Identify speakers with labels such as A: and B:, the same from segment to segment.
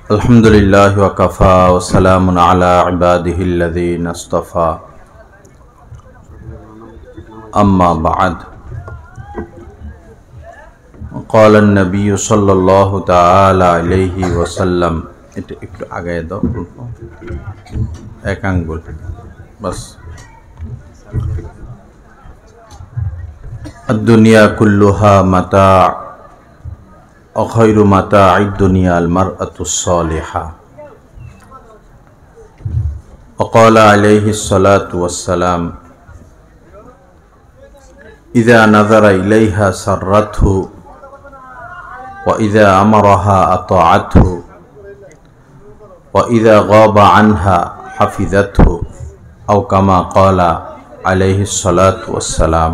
A: अल्हम्दुलिल्लाहि व कफ़ा व सलामुन अला इबादिहिल्लज़ीना इस्तफ़ा अम्मा बअद क़ाल अन्नबिय्यु सल्लल्लाहु तआला अलैहि वसल्लम একটু আগায় দাও এক আঙ্গুল বাস الدنيا كلها متاع وخير متاع الدنيا المرأة الصالحة وقال عليه الصلاة والسلام إذا نظر إليها سرته وإذا أمرها أطاعته وإذا غاب عنها حفظته أو كما قال عليه الصلاة والسلام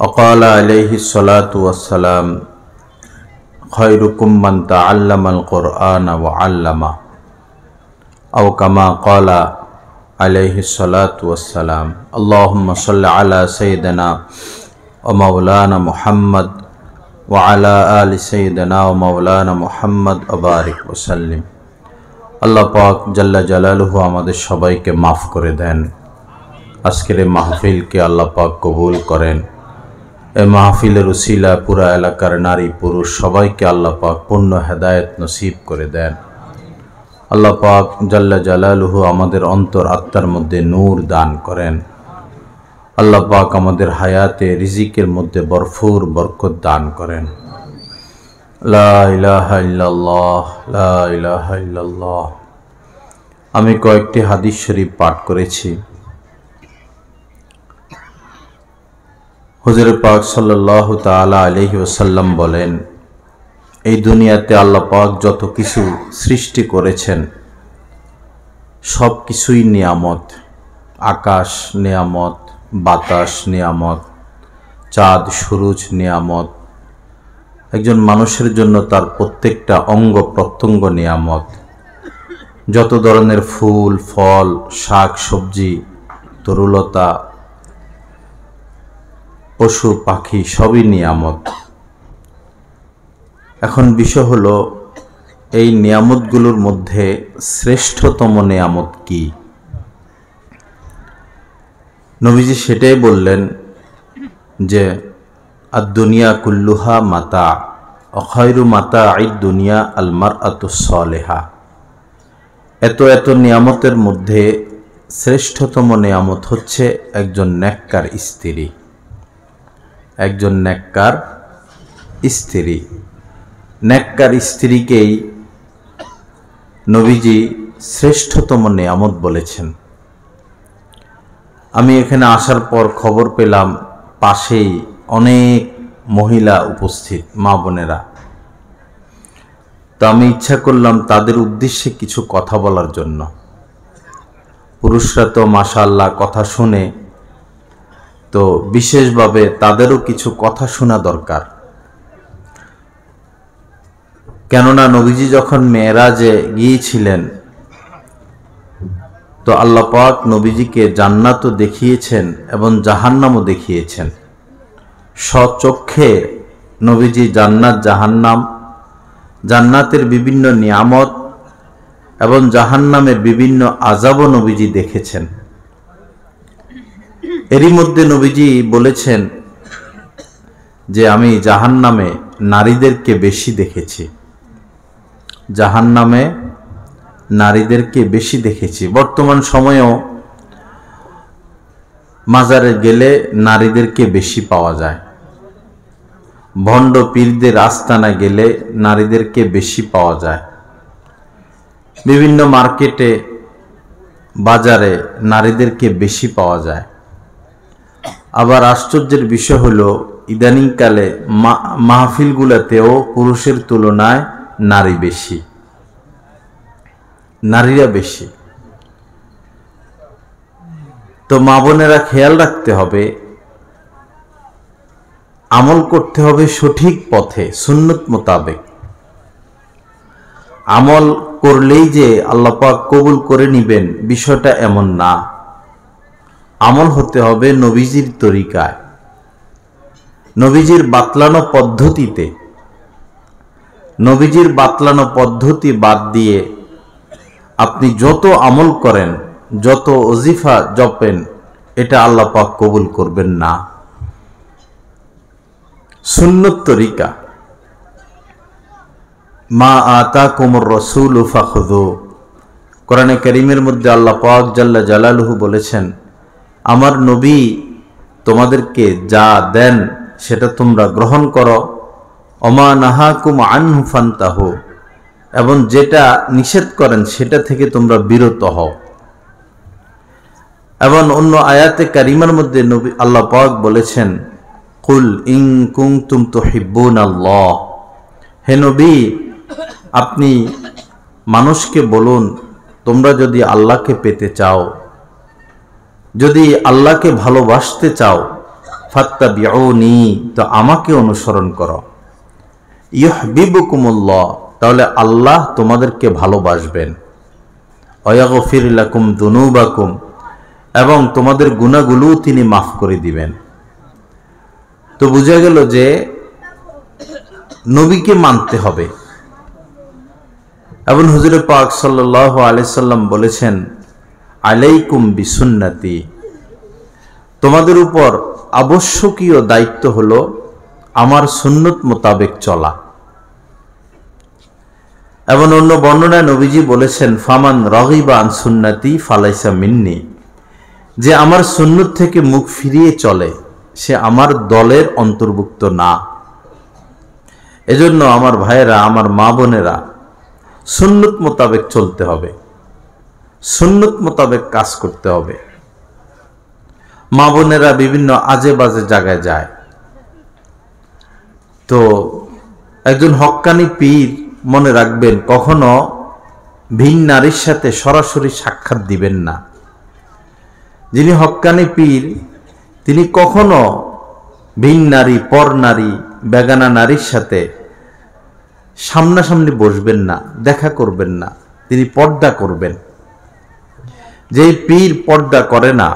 A: وقال عليه الصلاة والسلام خيركم من تعلم القرآن وعلمه أو كما قال عليه الصلاة والسلام اللهم صل على سيدنا ومولانا محمد وعلى آل سيدنا ومولانا محمد وبارك وسلم আল্লাহ পাক জাল্লা জালালুহু আমাদের সবাইকে মাফ করে দেন। আজকের এই মাহফিলকে আল্লাহ পাক কবুল করেন। এই মাহফিলের উসিলা পুরা এলাকার নারী পুরুষ সবাইকে আল্লাহ পাক পূর্ণ হেদায়েত নসিব করে দেন। আল্লাহ পাক জাল্লা জালালুহু আমাদের অন্তর আত্মার মধ্যে নূর দান করেন। আল্লাহ পাক আমাদের হায়াতে রিজিকের মধ্যে ভরপুর বরকত দান করেন। লা ইলাহা ইল্লাল্লাহ, লা ইলাহা ইল্লাল্লাহ। আমি কয়েকটি হাদিস শরীফ পাঠ করেছি। হুজুর পাক সাল্লাল্লাহু তাআলা আলাইহি ওয়াসাল্লাম বলেন, এই দুনিয়াতে আল্লাহ পাক যত কিছু সৃষ্টি করেছেন সব কিছুই নিয়ামত। আকাশ নিয়ামত, বাতাস নিয়ামত, চাঁদ সূরজ নিয়ামত। একজন মানুষের জন্য তার প্রত্যেকটা অঙ্গ প্রত্যঙ্গ নিয়ামত। যত ধরনের ফুল ফল শাক সবজি তরুলতা পশু পাখি সবই নিয়ামত। এখন বিষয় হলো এই নিয়ামতগুলোর মধ্যে শ্রেষ্ঠতম নিয়ামত কি? নবীজি সেটাই বললেন যে আদ-দুনিয়া কুল্লুহা মাতা ওয়া খায়রু মাতা'আদ দুনিয়া আল মারআতুস সালিহা। এত নিয়ামতের মধ্যে শ্রেষ্ঠতম নিয়ামত হচ্ছে একজন নেককার স্ত্রী। একজন নেককার স্ত্রী। নেককার স্ত্রীকেই নবীজি শ্রেষ্ঠতম নিয়ামত বলেছেন। আমি এখানে আসার পর খবর পেলাম পাশেই অনেক মহিলা উপস্থিত, মা বোনেরা। তো আমি ইচ্ছা করলাম তাদের উদ্দেশ্যে কিছু কথা বলার জন্য। পুরুষরা তো মাশাআল্লাহ কথা শুনে, তো বিশেষভাবে তাদেরও কিছু কথা শোনা দরকার। কেননা নবীজি যখন মেরাজে গিয়েছিলেন তো আল্লাহ পাক নবীজিকে জান্নাতও দেখিয়েছেন এবং জাহান্নামও দেখিয়েছেন। স্বচক্ষে নবীজি জান্নাত জাহান্নাম, জান্নাতের বিভিন্ন নিয়ামত এবং জাহান্নামের বিভিন্ন আযাবও নবীজি দেখেছেন। এরই মধ্যে নবীজি বলেছেন যে আমি জাহান্নামে নারীদেরকে বেশি দেখেছি। জাহান্নামে নারীদেরকে বেশি দেখেছি। বর্তমান সময়েও মাজারে গেলে নারীদেরকে বেশি পাওয়া যায়। ভণ্ড পীরদের আস্তানা গেলে নারীদেরকে বেশি পাওয়া যায়। বিভিন্ন মার্কেটে বাজারে নারীদেরকে বেশি পাওয়া যায়। আবার আশ্চর্যের বিষয় হলো ইদানিংকালে মাহফিলগুলোতেও পুরুষের তুলনায় নারী বেশি, নারীরা বেশি। তো মা বোনেরা খেয়াল রাখতে হবে, আমল করতে হবে সঠিক পথে সুন্নত মোতাবেক। আমল করলেই যে আল্লাহ পাক কবুল করে নিবেন বিষয়টা এমন না। আমল হতে হবে নবীজির তরিকায়, নবীজির বাতলানো পদ্ধতিতে। নবীজির বাতলানো পদ্ধতি বাদ দিয়ে আপনি যত আমল করেন, যত ওজিফা জপেন, এটা আল্লাহ পাক কবুল করবেন না। সুন্নত তরিকা, মা আতাকুমুর রাসূলু ফাখুযু, কোরআনে কারীমের মধ্যে আল্লাহ পাক জাল্লা জালালুহু বলেছেন, আমার নবী তোমাদেরকে যা দেন সেটা তোমরা গ্রহণ করো, ওমা নাহাকুম আনহু ফান্তাহু, এবং যেটা নিষেধ করেন সেটা থেকে তোমরা বিরত হও। এবং অন্য আয়াতে কারিমার মধ্যে নবী আল্লাহ পাক বলেছেন, কুল ইন কুনতুম তুহিব্বুনাল্লাহ, হে নবী আপনি মানুষকে বলুন, তোমরা যদি আল্লাহকে পেতে চাও, যদি আল্লাহকে ভালোবাসতে চাও, ফাত্তাবিউনি, তো আমাকে অনুসরণ করো, ইউহবিবুকুমুল্লাহ, তাহলে আল্লাহ তোমাদেরকে ভালোবাসবেন, ওয়াগফির লাকুম যুনুবাকুম, এবং তোমাদের গুনাহগুলো তিনি মাফ করে দিবেন। তো বোঝা গেল যে নবীকে মানতে হবে। এবং হুজুর পাক সাল্লাল্লাহু আলাইহি সাল্লাম বলেছেন, আলাইকুম বিসুন্নতি, তোমাদের উপর আবশ্যকীয় দায়িত্ব হলো আমার সুন্নত মোতাবেক চলা। এবং অন্য বর্ণনায় নবীজি বলেছেন, ফামান রাগিবা আন সুন্নতি ফালাইসা মিন্নি, যে আমার সুন্নত থেকে মুখ ফিরিয়ে চলে সে আমার দলের অন্তর্ভুক্ত না। এজন্য আমার ভাইয়েরা, আমার মা বোনেরা, সুন্নত মোতাবেক চলতে হবে, সুন্নত মোতাবেক কাজ করতে হবে। মা বোনেরা বিভিন্ন আজে বাজে জায়গায় যায়, তো একজন হক্কানি পীর, মনে রাখবেন, কখনো ভিন নারীর সাথে সরাসরি সাক্ষাৎ দিবেন না। যিনি হক্কানি পীর তিনি কখনো ভিন নারী, পর নারী, বেগানা নারীর সাথে সামনাসামনি বসবেন না, দেখা করবেন না, তিনি পর্দা করবেন। যেই পীর পর্দা করে না,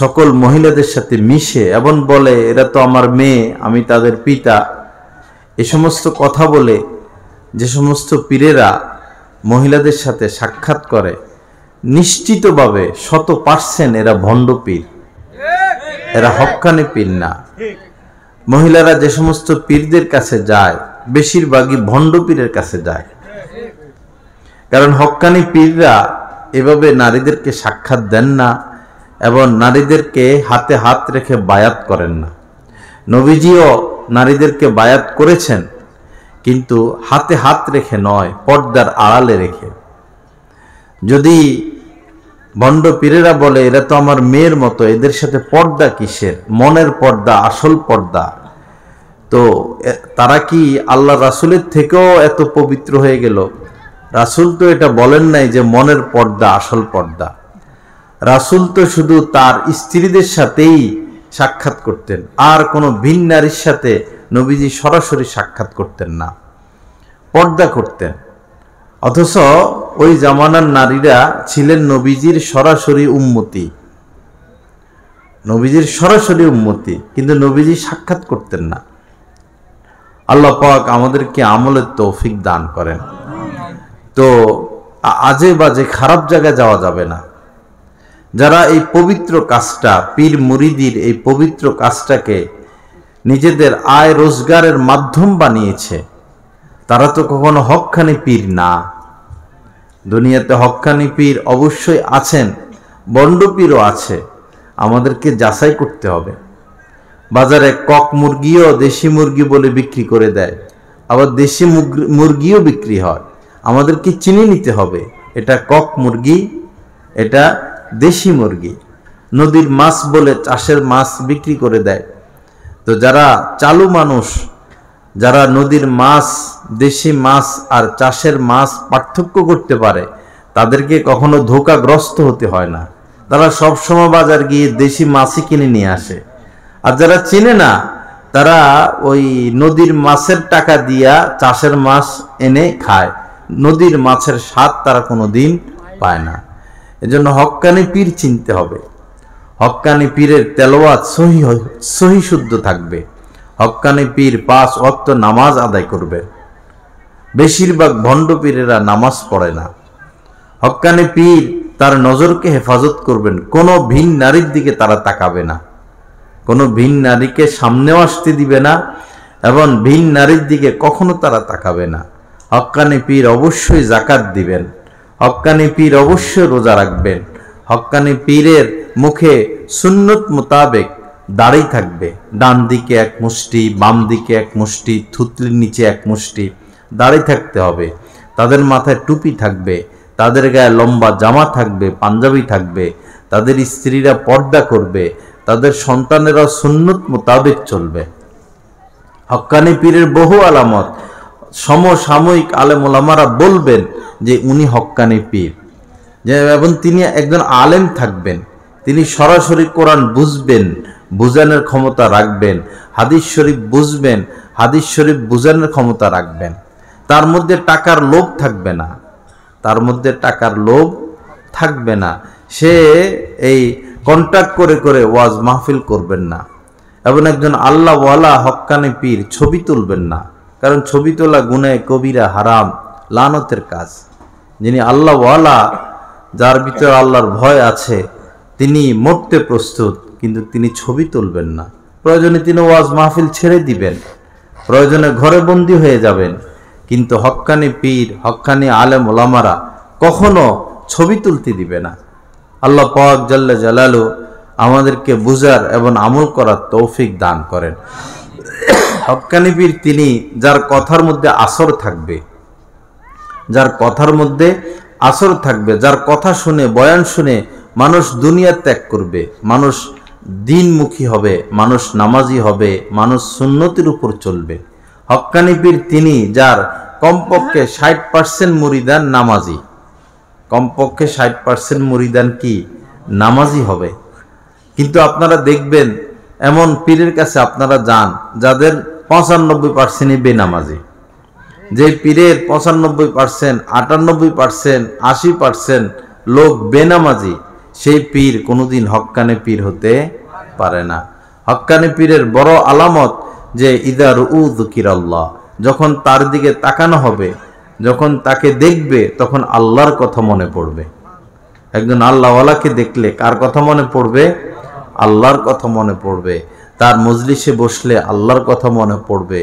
A: সকল মহিলাদের সাথে মিশে এবং বলে এরা তো আমার মেয়ে, আমি তাদের পিতা, এ সমস্ত কথা বলে যে সমস্ত পীরেরা মহিলাদের সাথে সাক্ষাৎ করে, নিশ্চিতভাবে 100% এরা ভণ্ড পীর, এরা হক্কানি পীর না। মহিলারা যে সমস্ত পীরদের কাছে যায়, বেশিরভাগই ভণ্ড পীরের কাছে যায়, কারণ হক্কানি পীররা এভাবে নারীদেরকে সাক্ষাৎ দেন না এবং নারীদেরকে হাতে হাত রেখে বায়াত করেন না। নবীজিও নারীদেরকে বায়াত করেছেন, কিন্তু হাতে হাত রেখে নয়, পর্দার আড়ালে রেখে। যদি ভণ্ড পীরেরা বলে এরা তো আমার মেয়ের মতো, এদের সাথে পর্দা কিসের, মনের পর্দা, আসল পর্দা, তো তারা কি আল্লাহ রাসূলের থেকেও এত পবিত্র হয়ে গেল? রাসূল তো এটা বলেন নাই যে মনের পর্দা আসল পর্দা। রাসূল তো শুধু তার স্ত্রীদের সাথেই সাক্ষাৎ করতেন, আর কোনো ভিন নারীর সাথে নবীজি সরাসরি সাক্ষাৎ করতেন না, পর্দা করতেন। অথচ ওই জামানার নারীরা ছিলেন নবীজির সরাসরি উম্মতি, নবীজির সরাসরি উম্মতি, কিন্তু নবীজি সাক্ষাৎ করতেন না। আল্লাহ পাক আমাদেরকে আমলের তৌফিক দান করেন। তো আজে বাজে খারাপ জায়গায় যাওয়া যাবে না। যারা এই পবিত্র কাজটা, পীর মুরিদির এই পবিত্র কাজটাকে নিজেদের আয় রোজগারের মাধ্যম বানিয়েছে, তারা তো কখনো হক্কানি পীর না। দুনিয়াতে হক্কানি পীর অবশ্যই আছেন, বন্ড পীরও আছে, আমাদেরকে যাচাই করতে হবে। বাজারে কক মুরগিও দেশি মুরগি বলে বিক্রি করে দেয়, আবার দেশি মুরগিও বিক্রি হয়। আমাদেরকে চিনে নিতে হবে এটা কক মুরগি, এটা দেশি মুরগি। নদীর মাছ বলে চাষের মাছ বিক্রি করে দেয়। তো যারা চালু মানুষ, যারা নদীর মাছ, দেশি মাছ আর চাষের মাছ পার্থক্য করতে পারে, তাদেরকে কখনো ধোঁকাগ্রস্ত হতে হয় না। তারা সবসময় বাজার গিয়ে দেশি মাছই কিনে নিয়ে আসে। আর যারা চেনে না, তারা ওই নদীর মাছের টাকা দিয়া চাষের মাছ এনে খায়, নদীর মাছের স্বাদ তারা কোনোদিন পায় না। এজন্য হক্কানি পীর চিনতে হবে। হক্কানি পীরের তেলাওয়াত সহি শুদ্ধ থাকবে। হক্কানি পীর 5 ওয়াক্ত নামাজ আদায় করবে। বেশিরভাগ ভণ্ড পীরেরা নামাজ পড়ে না। হক্কানি পীর তার নজরকে হেফাজত করবেন, কোনো ভিন নারীর দিকে তারা তাকাবে না, কোনো ভিন নারীকে সামনেও আসতে দিবে না এবং ভিন নারীর দিকে কখনো তারা তাকাবে না। হক্কানি পীর অবশ্যই যাকাত দিবেন, হক্কানি পীর অবশ্যই রোজা রাখবেন, হক্কানি পীরের মুখে সুন্নত মোতাবেক দাড়ি থাকবে, ডান দিকে এক মুষ্টি, বাম দিকে এক মুষ্টি, থুতলির নিচে এক মুষ্টি দাড়ি থাকতে হবে। তাদের মাথায় টুপি থাকবে, তাদের গায়ে লম্বা জামা থাকবে, পাঞ্জাবি থাকবে, তাদের স্ত্রীরা পর্দা করবে, তাদের সন্তানেরা সুন্নত মোতাবেক চলবে। হক্কানি পীরের বহু আলামত সমসাময়িক আলেম ওলামারা বলবেন যে উনি হক্কানি পীর, যে এবং তিনি একজন আলেম থাকবেন, তিনি সরাসরি কোরআন বুঝবেন, বুঝানোর ক্ষমতা রাখবেন, হাদিস শরীফ বুঝবেন, হাদিস শরীফ বুঝানোর ক্ষমতা রাখবেন। তার মধ্যে টাকার লোভ থাকবে না, তার মধ্যে টাকার লোভ থাকবে না। সে এই কন্ট্রাক্ট করে করে ওয়াজ মাহফিল করবেন না। এবং একজন আল্লাহওয়ালা হক্কানি পীর ছবি তুলবেন না, কারণ ছবি তোলা গুনাহে কবিরা, হারাম, লানতের কাজ। যিনি আল্লাহওয়ালা, যার ভিতরে আল্লাহর ভয় আছে, তিনি মরতে প্রস্তুত, কিন্তু তিনি ছবি তুলবেন না। প্রয়োজনে তিনি ওয়াজ মাহফিল ছেড়ে দিবেন, প্রয়োজনে ঘরে বন্দী হয়ে যাবেন, কিন্তু হক্কানি পীর, হক্কানি আলেম ওলামারা কখনো ছবি তুলতে দিবে না। আল্লাহ পাক জাল্লা জালালু আমাদেরকে বুঝার এবং আমল করার তৌফিক দান করেন। হক্কানি পীর তিনি যার কথার মধ্যে আসর থাকবে, যার কথার মধ্যে আসর থাকবে, যার কথা শুনে, বয়ান শুনে মানুষ দুনিয়া ত্যাগ করবে, মানুষ দিনমুখী হবে, মানুষ নামাজি হবে, মানুষ সুন্নতির উপর চলবে। হক্কানি পীর তিনি যার কমপক্ষে 60% মুরিদান নামাজি, কমপক্ষে 60% মুরিদান কি নামাজি হবে। কিন্তু আপনারা দেখবেন এমন পীরের কাছে আপনারা যান যাদের 95% বেনামাজি। যে পীরের 95%, 98%, 80% লোক বেনামাজি, সেই পীর কোনোদিন হক্কানি পীর হতে পারে না। হক্কানি পীরের বড় আলামত যে ইদা রুউ যুকিরাল্লাহ, যখন তার দিকে তাকানো হবে, যখন তাকে দেখবে, তখন আল্লাহর কথা মনে পড়বে। একজন আল্লাহওয়ালাকে দেখলে কার কথা মনে পড়বে? আল্লাহর কথা মনে পড়বে। তার মজলিসে বসলে আল্লাহর কথা মনে পড়বে,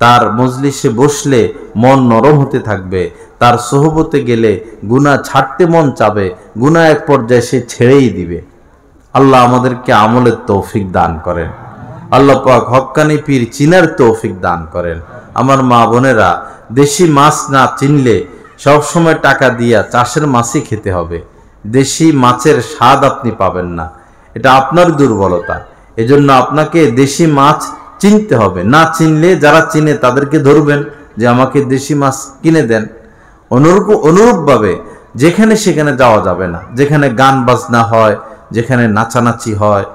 A: তার মজলিসে বসলে মন নরম হতে থাকবে, তার সোহবতে গেলে গুনাহ ছাড়তে মন চাবে, গুনাহ এক পর্যায়ে সে ছেড়েই দিবে। আল্লাহ আমাদেরকে আমলের তৌফিক দান করেন। আল্লাহ পাক হক্কানি পীর চিনার তৌফিক দান করেন। আমার মা বোনেরা, দেশি মাছ না চিনলে সবসময় টাকা দিয়া চাষের মাছই খেতে হবে। দেশি মাছের স্বাদ আপনি পাবেন না, এটা আপনার দুর্বলতা। এজন্য আপনাকে দেশি মাছ চিনতে হবে। না চিনলে যারা চিনে তাদেরকে ধরবেন যে আমাকে দেশি মাছ কিনে দেন। অনুরূপভাবে যেখানে সেখানে যাওয়া যাবে না, যেখানে গান বাজনা হয়, যেখানে নাচানাচি হয়,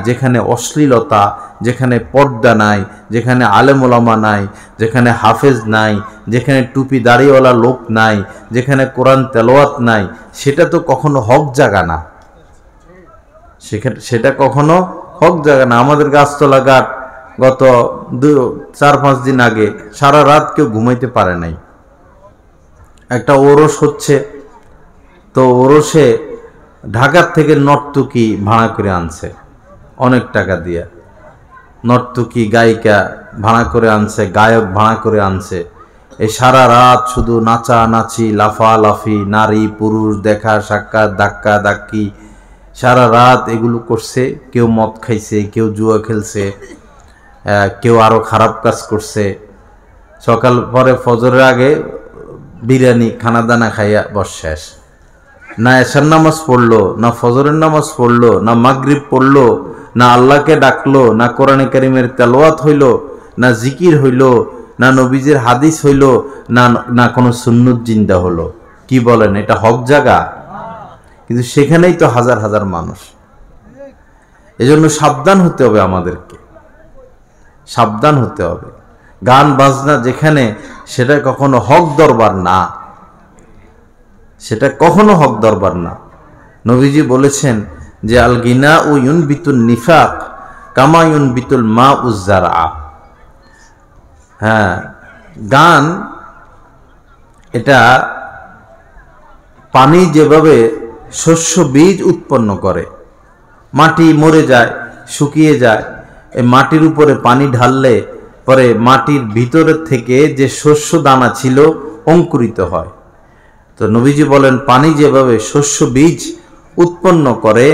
A: যেখানে অশ্লীলতা, যেখানে পর্দা নাই, যেখানে আলেম ওলামা নাই, যেখানে হাফেজ নাই, যেখানে টুপি দাড়িওয়ালা লোক নাই, যেখানে কোরআন তেলাওয়াত নাই, সেটা তো কখনো হক জায়গা না, সেটা কখনো হক জায়গা না। আমাদের গাছতলা ঘাট গত 4-5 দিন আগে সারা রাত কেউ ঘুমাইতে পারে নাই। একটা ওরস হচ্ছে, তো ওরসে ঢাকার থেকে নর্তকী ভাড়া করে আনছে, অনেক টাকা দিয়ে নর্তকী গায়িকা ভাড়া করে আনছে, গায়ক ভাড়া করে আনছে। এই সারা রাত শুধু নাচানাচি, লাফালাফি, নারী পুরুষ দেখা সাক্ষাৎ, ধাক্কা ধাক্কি, সারা রাত এগুলো করছে। কেউ মদ খাইছে, কেউ জুয়া খেলছে, কেউ আরো খারাপ কাজ করছে। সকাল পরে ফজরের আগে বিরিয়ানি খানা দানা খাইয়া বস শেষ। না এশার নামাজ পড়লো, না ফজরের নামাজ পড়লো, না মাগরিব পড়লো, না আল্লাহকে ডাকলো, না কোরআনে কারিমের তেলাওয়াত হইল, না জিকির হইল, না নবীজির হাদিস হইল, না কোনো সুন্নত জিন্দা হলো। কি বলেন, এটা হক জায়গা? কিন্তু সেখানেই তো হাজার হাজার মানুষ। এজন্য সাবধান হতে হবে, আমাদেরকে সাবধান হতে হবে। গান বাজনা যেখানে, সেটা কখনো হক দরবার না, সেটা কখনো হক দরবার না। নবীজি বলেছেন যে আল গিনা ও ইউনবিতুল নিফাক কামা ইউনবিতুল মা উজ্জারা। গান এটা পানি যেভাবে শস্য বীজ উৎপন্ন করে, মাটি মরে যায়, শুকিয়ে যায়, এই মাটির উপরে পানি ঢাললে পরে মাটির ভিতরের থেকে যে শস্য দানা ছিল অঙ্কুরিত হয়। তো নবীজি বলেন পানি যেভাবে শস্য বীজ উৎপন্ন করে,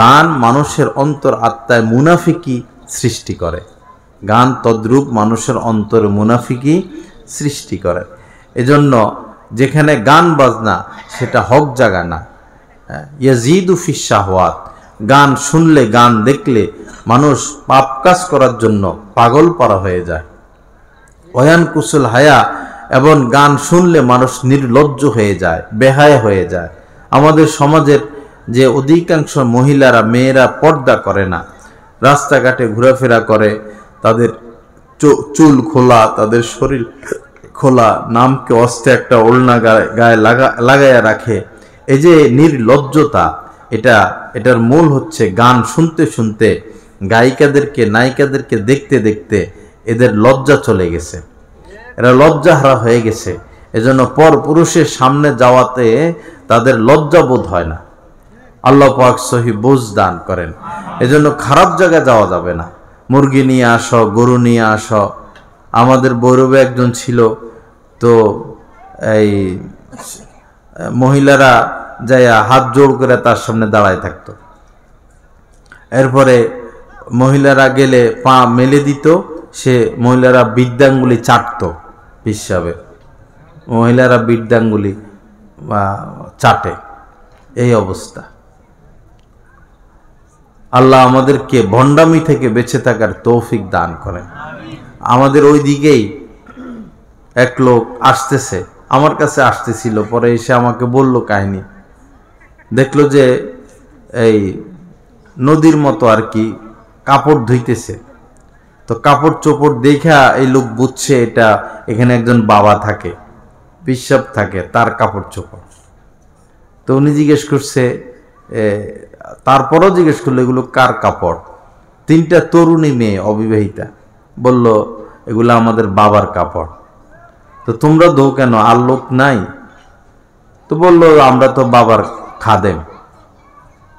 A: গান মানুষের অন্তর আত্মায় মুনাফিকি সৃষ্টি করে। গান তদ্রূপ মানুষের অন্তরে মুনাফিকি সৃষ্টি করে। এজন্য যেখানে গান বাজনা সেটা হক জায়গা না। ইয়াজিদু ফিশ শাহওয়াত, গান শুনলে গান দেখলে মানুষ পাপ কাজ করার জন্য পাগল পারা হয়ে যায়। ওয়ান কুসুল হায়া, এবং গান শুনলে মানুষ নির্লজ্জ হয়ে যায়, বেহায়া হয়ে যায়। আমাদের সমাজের যে অধিকাংশ মহিলারা, মেয়েরা পর্দা করে না, রাস্তাঘাটে ঘোরাফেরা করে, তাদের চুল খোলা, তাদের শরীর খোলা, নামকে অস্তে একটা ওড়না গায়ে লাগাইয়া রাখে। এই যে নির্লজ্জতা, এটার মূল হচ্ছে গান শুনতে শুনতে, গায়িকাদেরকে নায়িকাদেরকে দেখতে দেখতে এদের লজ্জা চলে গেছে, এরা লজ্জাহারা হয়ে গেছে। এজন্য পর পুরুষের সামনে যাওয়াতে তাদের লজ্জা বোধ হয় না। আল্লাহ পাক সহি বুঝ দান করেন। এজন্য খারাপ জায়গায় যাওয়া যাবে না। মুরগি নিয়ে আসো, গরু নিয়ে আসো। আমাদের বৈরবে একজন ছিল, তো এই মহিলারা যাইয়া হাত জোড় করে তার সামনে দাঁড়ায় থাকতো। এরপরে মহিলারা গেলে পা মেলে দিত, সে মহিলারা বৃদ্ধাঙ্গুলি চাটতো। পিসাবে মহিলারা বৃদ্ধাঙ্গুলি চাটে, এই অবস্থা। আল্লাহ আমাদেরকে ভণ্ডামি থেকে বেঁচে থাকার তৌফিক দান করেন। আমাদের ওই দিকেই এক লোক আসতেছে, আমার কাছে আসতেছিল, পরে এসে আমাকে বলল কাহিনী। দেখলো যে এই নদীর মতো আর কি কাপড় ধুইতেছে। তো কাপড় চোপড় দেখা এই লোক বুঝছে এটা এখানে একজন বাবা থাকে, পিসাব থাকে, তার কাপড় চোপড়। তো উনি জিজ্ঞেস করছে, তারপরও জিজ্ঞেস করলো এগুলো কার কাপড়। তিনটা তরুণী মেয়ে অবিবাহিতা বলল এগুলো আমাদের বাবার কাপড়। তো তোমরা ধো কেন, আর লোক নাই? তো বললো আমরা তো বাবার খাদেম,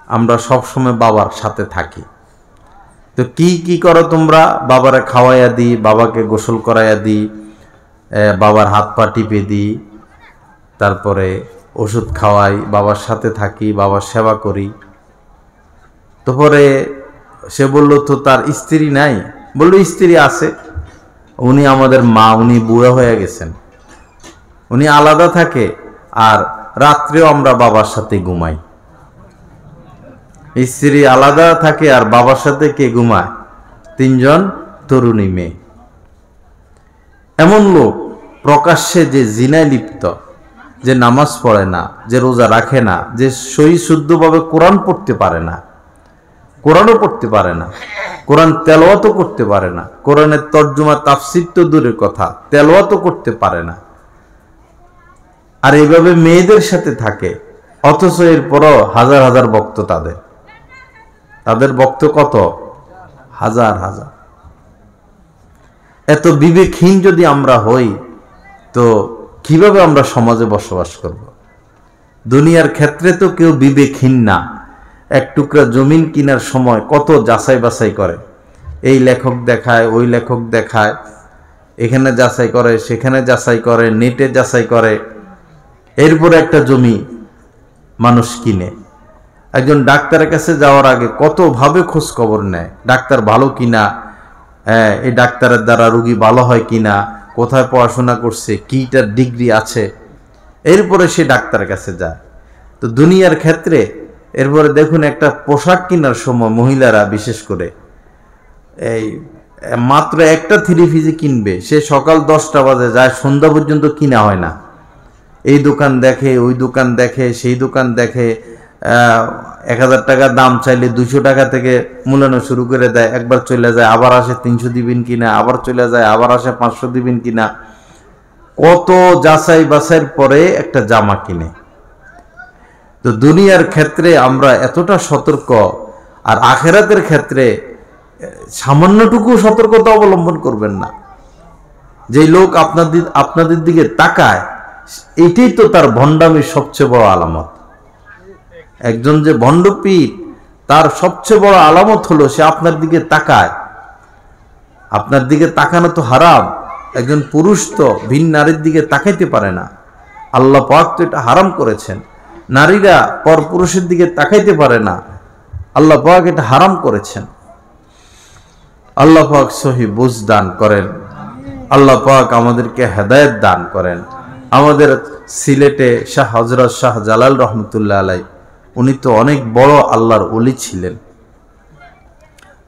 A: আমরা সবসময় বাবার সাথে থাকি। তো কি কি করো তোমরা? বাবারে খাওয়াইয়া দিই, বাবাকে গোসল করাইয়া দিই, বাবার হাত পা টিপে দিই, তারপরে ওষুধ খাওয়াই, বাবার সাথে থাকি, বাবার সেবা করি। তো পরে সে বলল তো তার স্ত্রী নাই? বললো স্ত্রী আছে, উনি আমাদের মা, উনি বুড়া হয়ে গেছেন, উনি আলাদা থাকে, আর রাত্রেও আমরা বাবার সাথে ঘুমাই। স্ত্রী আলাদা থাকে আর বাবার সাথে কে ঘুমায়? তিনজন তরুণী মেয়ে। এমন লোক প্রকাশ্যে যে জিনায় লিপ্ত, যে নামাজ পড়ে না, যে রোজা রাখে না, যে সহি শুদ্ধভাবে কোরআন পড়তে পারে না, কোরআনও পড়তে পারে না, কোরআন তেলাওয়াতও করতে পারে না, কোরআনের তর্জমা তাফসীর তো দূরের কথা, তেলাওয়াতও করতে পারে না, আর এইভাবে মেয়েদের সাথে থাকে। অথচ এরপরও হাজার হাজার ভক্ত, তাদের ভক্ত কত? হাজার হাজার। এত বিবেকহীন যদি আমরা হই, তো কিভাবে আমরা সমাজে বসবাস করব? দুনিয়ার ক্ষেত্রে তো কেউ বিবেকহীন না। এক টুকরা জমিন কেনার সময় কত যাচাই বাছাই করে, এই লেখক দেখায়, ওই লেখক দেখায়, এখানে যাচাই করে, সেখানে যাচাই করে, নেটে যাচাই করে, এরপরে একটা জমি মানুষ কিনে। একজন ডাক্তারের কাছে যাওয়ার আগে কতভাবে খোঁজ খবর নেয়, ডাক্তার ভালো কিনা, এই ডাক্তারের দ্বারা রোগী ভালো হয় কিনা, কোথায় পড়াশোনা করছে, কিটার ডিগ্রি আছে, এরপরে সে ডাক্তারের কাছে যায়। তো দুনিয়ার ক্ষেত্রে এরপরে দেখুন, একটা পোশাক কেনার সময় মহিলারা বিশেষ করে এই মাত্র একটা থ্রি পিসি কিনবে, সে সকাল 10টা বাজে যায়, সন্ধ্যা পর্যন্ত কিনা হয় না। এই দোকান দেখে, ওই দোকান দেখে, সেই দোকান দেখে, 1000 টাকা দাম চাইলে 200 টাকা থেকে মূল্যায়ন শুরু করে দেয়। একবার চলে যায়, আবার আসে 300 দিবেন কিনা, আবার চলে যায়, আবার আসে 500 দিবেন কিনা। কত যাচাই বাছাইয়ের পরে একটা জামা কিনে। তো দুনিয়ার ক্ষেত্রে আমরা এতটা সতর্ক, আর আখেরাতের ক্ষেত্রে সামান্যটুকু সতর্কতা অবলম্বন করবেন না। যে লোক আপনাদের দিকে তাকায়, এটাই তো তার ভণ্ডামির সবচেয়ে বড় আলামত। একজন যে ভণ্ড পীর, তার সবচেয়ে বড় আলামত হলো সে আপনার দিকে তাকায়। আপনার দিকে তাকানো তো হারাম। একজন পুরুষ তো ভিন নারীর দিকে তাকাইতে পারে না। আল্লাহ পাক তো এটা হারাম করেছেন। নারীরা পর পুরুষের দিকে তাকাইতে পারে না, আল্লাহ পাক এটা হারাম করেছেন। আল্লাহ পাক সহি বুঝ দান করেন। আল্লাহ পাক আমাদেরকে হেদায়েত দান করেন। আমাদের সিলেটে শাহ হযরত শাহ জালাল রহমতুল্লাহ আলাই, উনি তো অনেক বড় আল্লাহর ওলি ছিলেন।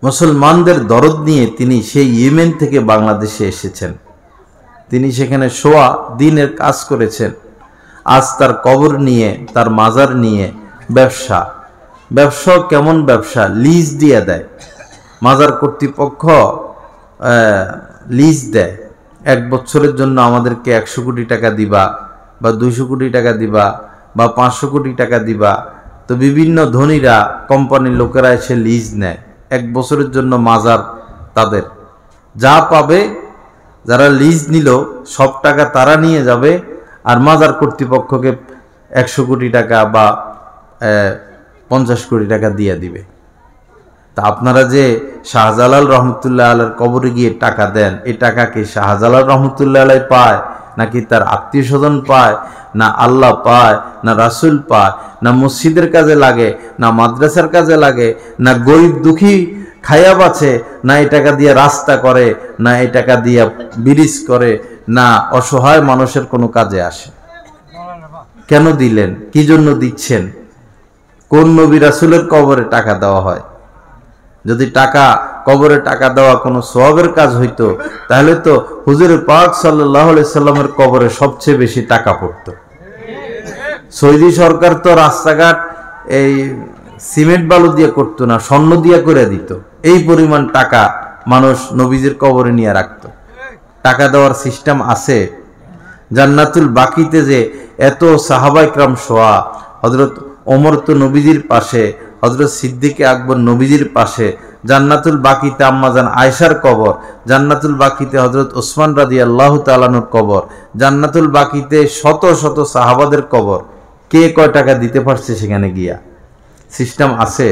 A: মুসলমানদের দরদ নিয়ে তিনি সেই ইয়েমেন থেকে বাংলাদেশে এসেছেন। তিনি সেখানে সোয়া দিনের কাজ করেছেন। আজ তার কবর নিয়ে, তার মাজার নিয়ে ব্যবসা কেমন ব্যবসা, লিজ দিয়ে দেয়। মাজার কর্তৃপক্ষ লিজ দেয়, 1 বছরের জন্য আমাদেরকে 100 কোটি টাকা দিবা, বা 200 কোটি টাকা দিবা, বা 500 কোটি টাকা দিবা। তো বিভিন্ন ধনীরা, কোম্পানির লোকেরা এসে লিজ নেয় 1 বছরের জন্য মাজার। তাদের যা পাবে, যারা লিজ নিল সব টাকা তারা নিয়ে যাবে, আর মাজার কর্তৃপক্ষকে 100 কোটি টাকা বা 50 কোটি টাকা দিয়ে দিবে। তা আপনারা যে শাহজালাল রহমতুল্লাহ আলাইর কবরে গিয়ে টাকা দেন, এই টাকা কি শাহজালাল রহমতুল্লাহ আলাই পায়, নাকি তার আত্মীয় স্বজন পায়, না আল্লাহ পায়, না রাসূল পায়, না মসজিদের কাজে লাগে, না মাদ্রাসার কাজে লাগে, না গরিব দুঃখী খায়া বাঁচে, না এই টাকা দিয়ে রাস্তা করে, না এই টাকা দিয়ে ব্রিজ করে, না অসহায় মানুষের কোনো কাজে আসে? কেন দিলেন? কি জন্য দিচ্ছেন? কোন নবী রাসূলের কবরে টাকা দেওয়া হয়? যদি কবরে টাকা দেওয়া কোনো সওয়াবের কাজ হইতো, তাহলে তো হুজুর পাক সাল্লাল্লাহু আলাইহি সাল্লামের কবরে সবচেয়ে বেশি টাকা পড়তো। সৌদি সরকার তো রাস্তাঘাট এই সিমেন্ট বালু দিয়ে করতো না, স্বর্ণ দিয়ে করে দিত। এই পরিমাণ টাকা মানুষ নবীজির কবরে নিয়ে রাখতো। টাকা দেওয়ার সিস্টেম আছে। জান্নাতুল বাকিতে যে এত সাহাবায়ে কেরাম শোয়া, হযরত ওমর তো নবীজির পাশে, হযরত সিদ্দিক আকবর নবীজির পাশে, জান্নাতুল বাকিতে আম্মাজান আয়েশার কবর, জান্নাতুল বাকিতে হযরত ওসমান রাদিয়াল্লাহু তাআলা আনহুর কবর, জান্নাতুল বাকিতে শত শত সাহাবাদের কবর। কে কয় টাকা দিতে পারছে সেখানে গিয়া? সিস্টেম আছে।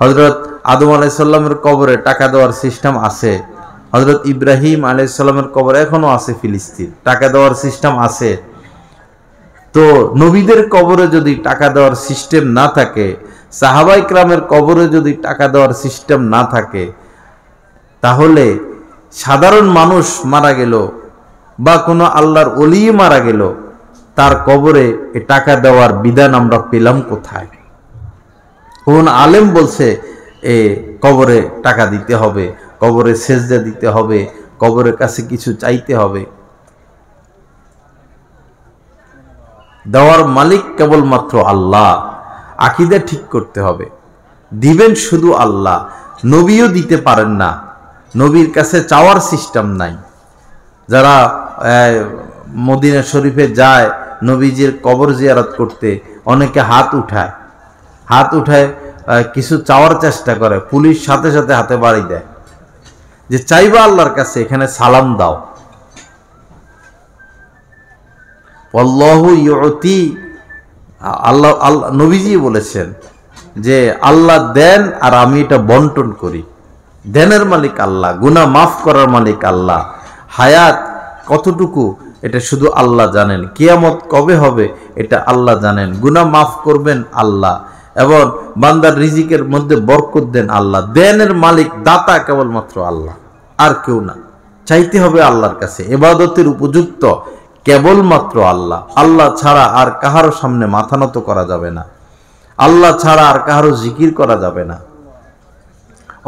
A: হযরত আদম আলাইহিস সালামের কবরে টাকা দেওয়ার সিস্টেম আছে। হযরত ইব্রাহিম আলাইহিস সালামের কবর এখনো আছে ফিলিস্তিন, টাকা দেওয়ার সিস্টেম আছে। তো নবীদের কবরে যদি টাকা দেওয়ার সিস্টেম না থাকে, সাহাবায়ে কেরামের কবরে যদি টাকা দেওয়ার সিস্টেম না থাকে, তাহলে সাধারণ মানুষ মারা গেল বা কোনো আল্লাহর ওলি মারা গেল, তার কবরে এ টাকা দেওয়ার বিধান আমরা পেলাম কোথায়? কোন আলেম বলছে এ কবরে টাকা দিতে হবে, কবরে সেজদা দিতে হবে, কবরের কাছে কিছু চাইতে হবে? দেওয়ার মালিক কেবলমাত্র আল্লাহ। আকীদা ঠিক করতে হবে। দিবেন শুধু আল্লাহ, নবীও দিতে পারেন না। নবীর কাছে চাওয়ার সিস্টেম নাই। যারা মদিনা শরীফে যায় নবীজির কবর জিয়ারত করতে, অনেকে হাত উঠায় কিছু চাওয়ার চেষ্টা করে, পুলিশ সাথে সাথে হাতে বাড়ি দেয় যে চাইবা আল্লাহর কাছে, এখানে সালাম দাও। আল্লাহু ইউতি, আল্লাহ নবীজি বলেছেন যে আল্লাহ দেন আর আমি এটা বন্টন করি। দেনের মালিক আল্লাহ, গুনাহ মাফ করার মালিক আল্লাহ। হায়াত কতটুকু এটা শুধু আল্লাহ জানেন। কিয়ামত কবে হবে এটা আল্লাহ জানেন। গুনাহ মাফ করবেন আল্লাহ, এবং বান্দার রিজিকের মধ্যে বরকত দেন আল্লাহ। দেনের মালিক, দাতা কেবলমাত্র আল্লাহ, আর কেউ না। চাইতে হবে আল্লাহর কাছে। ইবাদতের উপযুক্ত কেবলমাত্র আল্লাহ। আল্লাহ ছাড়া আর কাহারও সামনে মাথা নত করা যাবে না। আল্লাহ ছাড়া আর কাহারও জিকির করা যাবে না।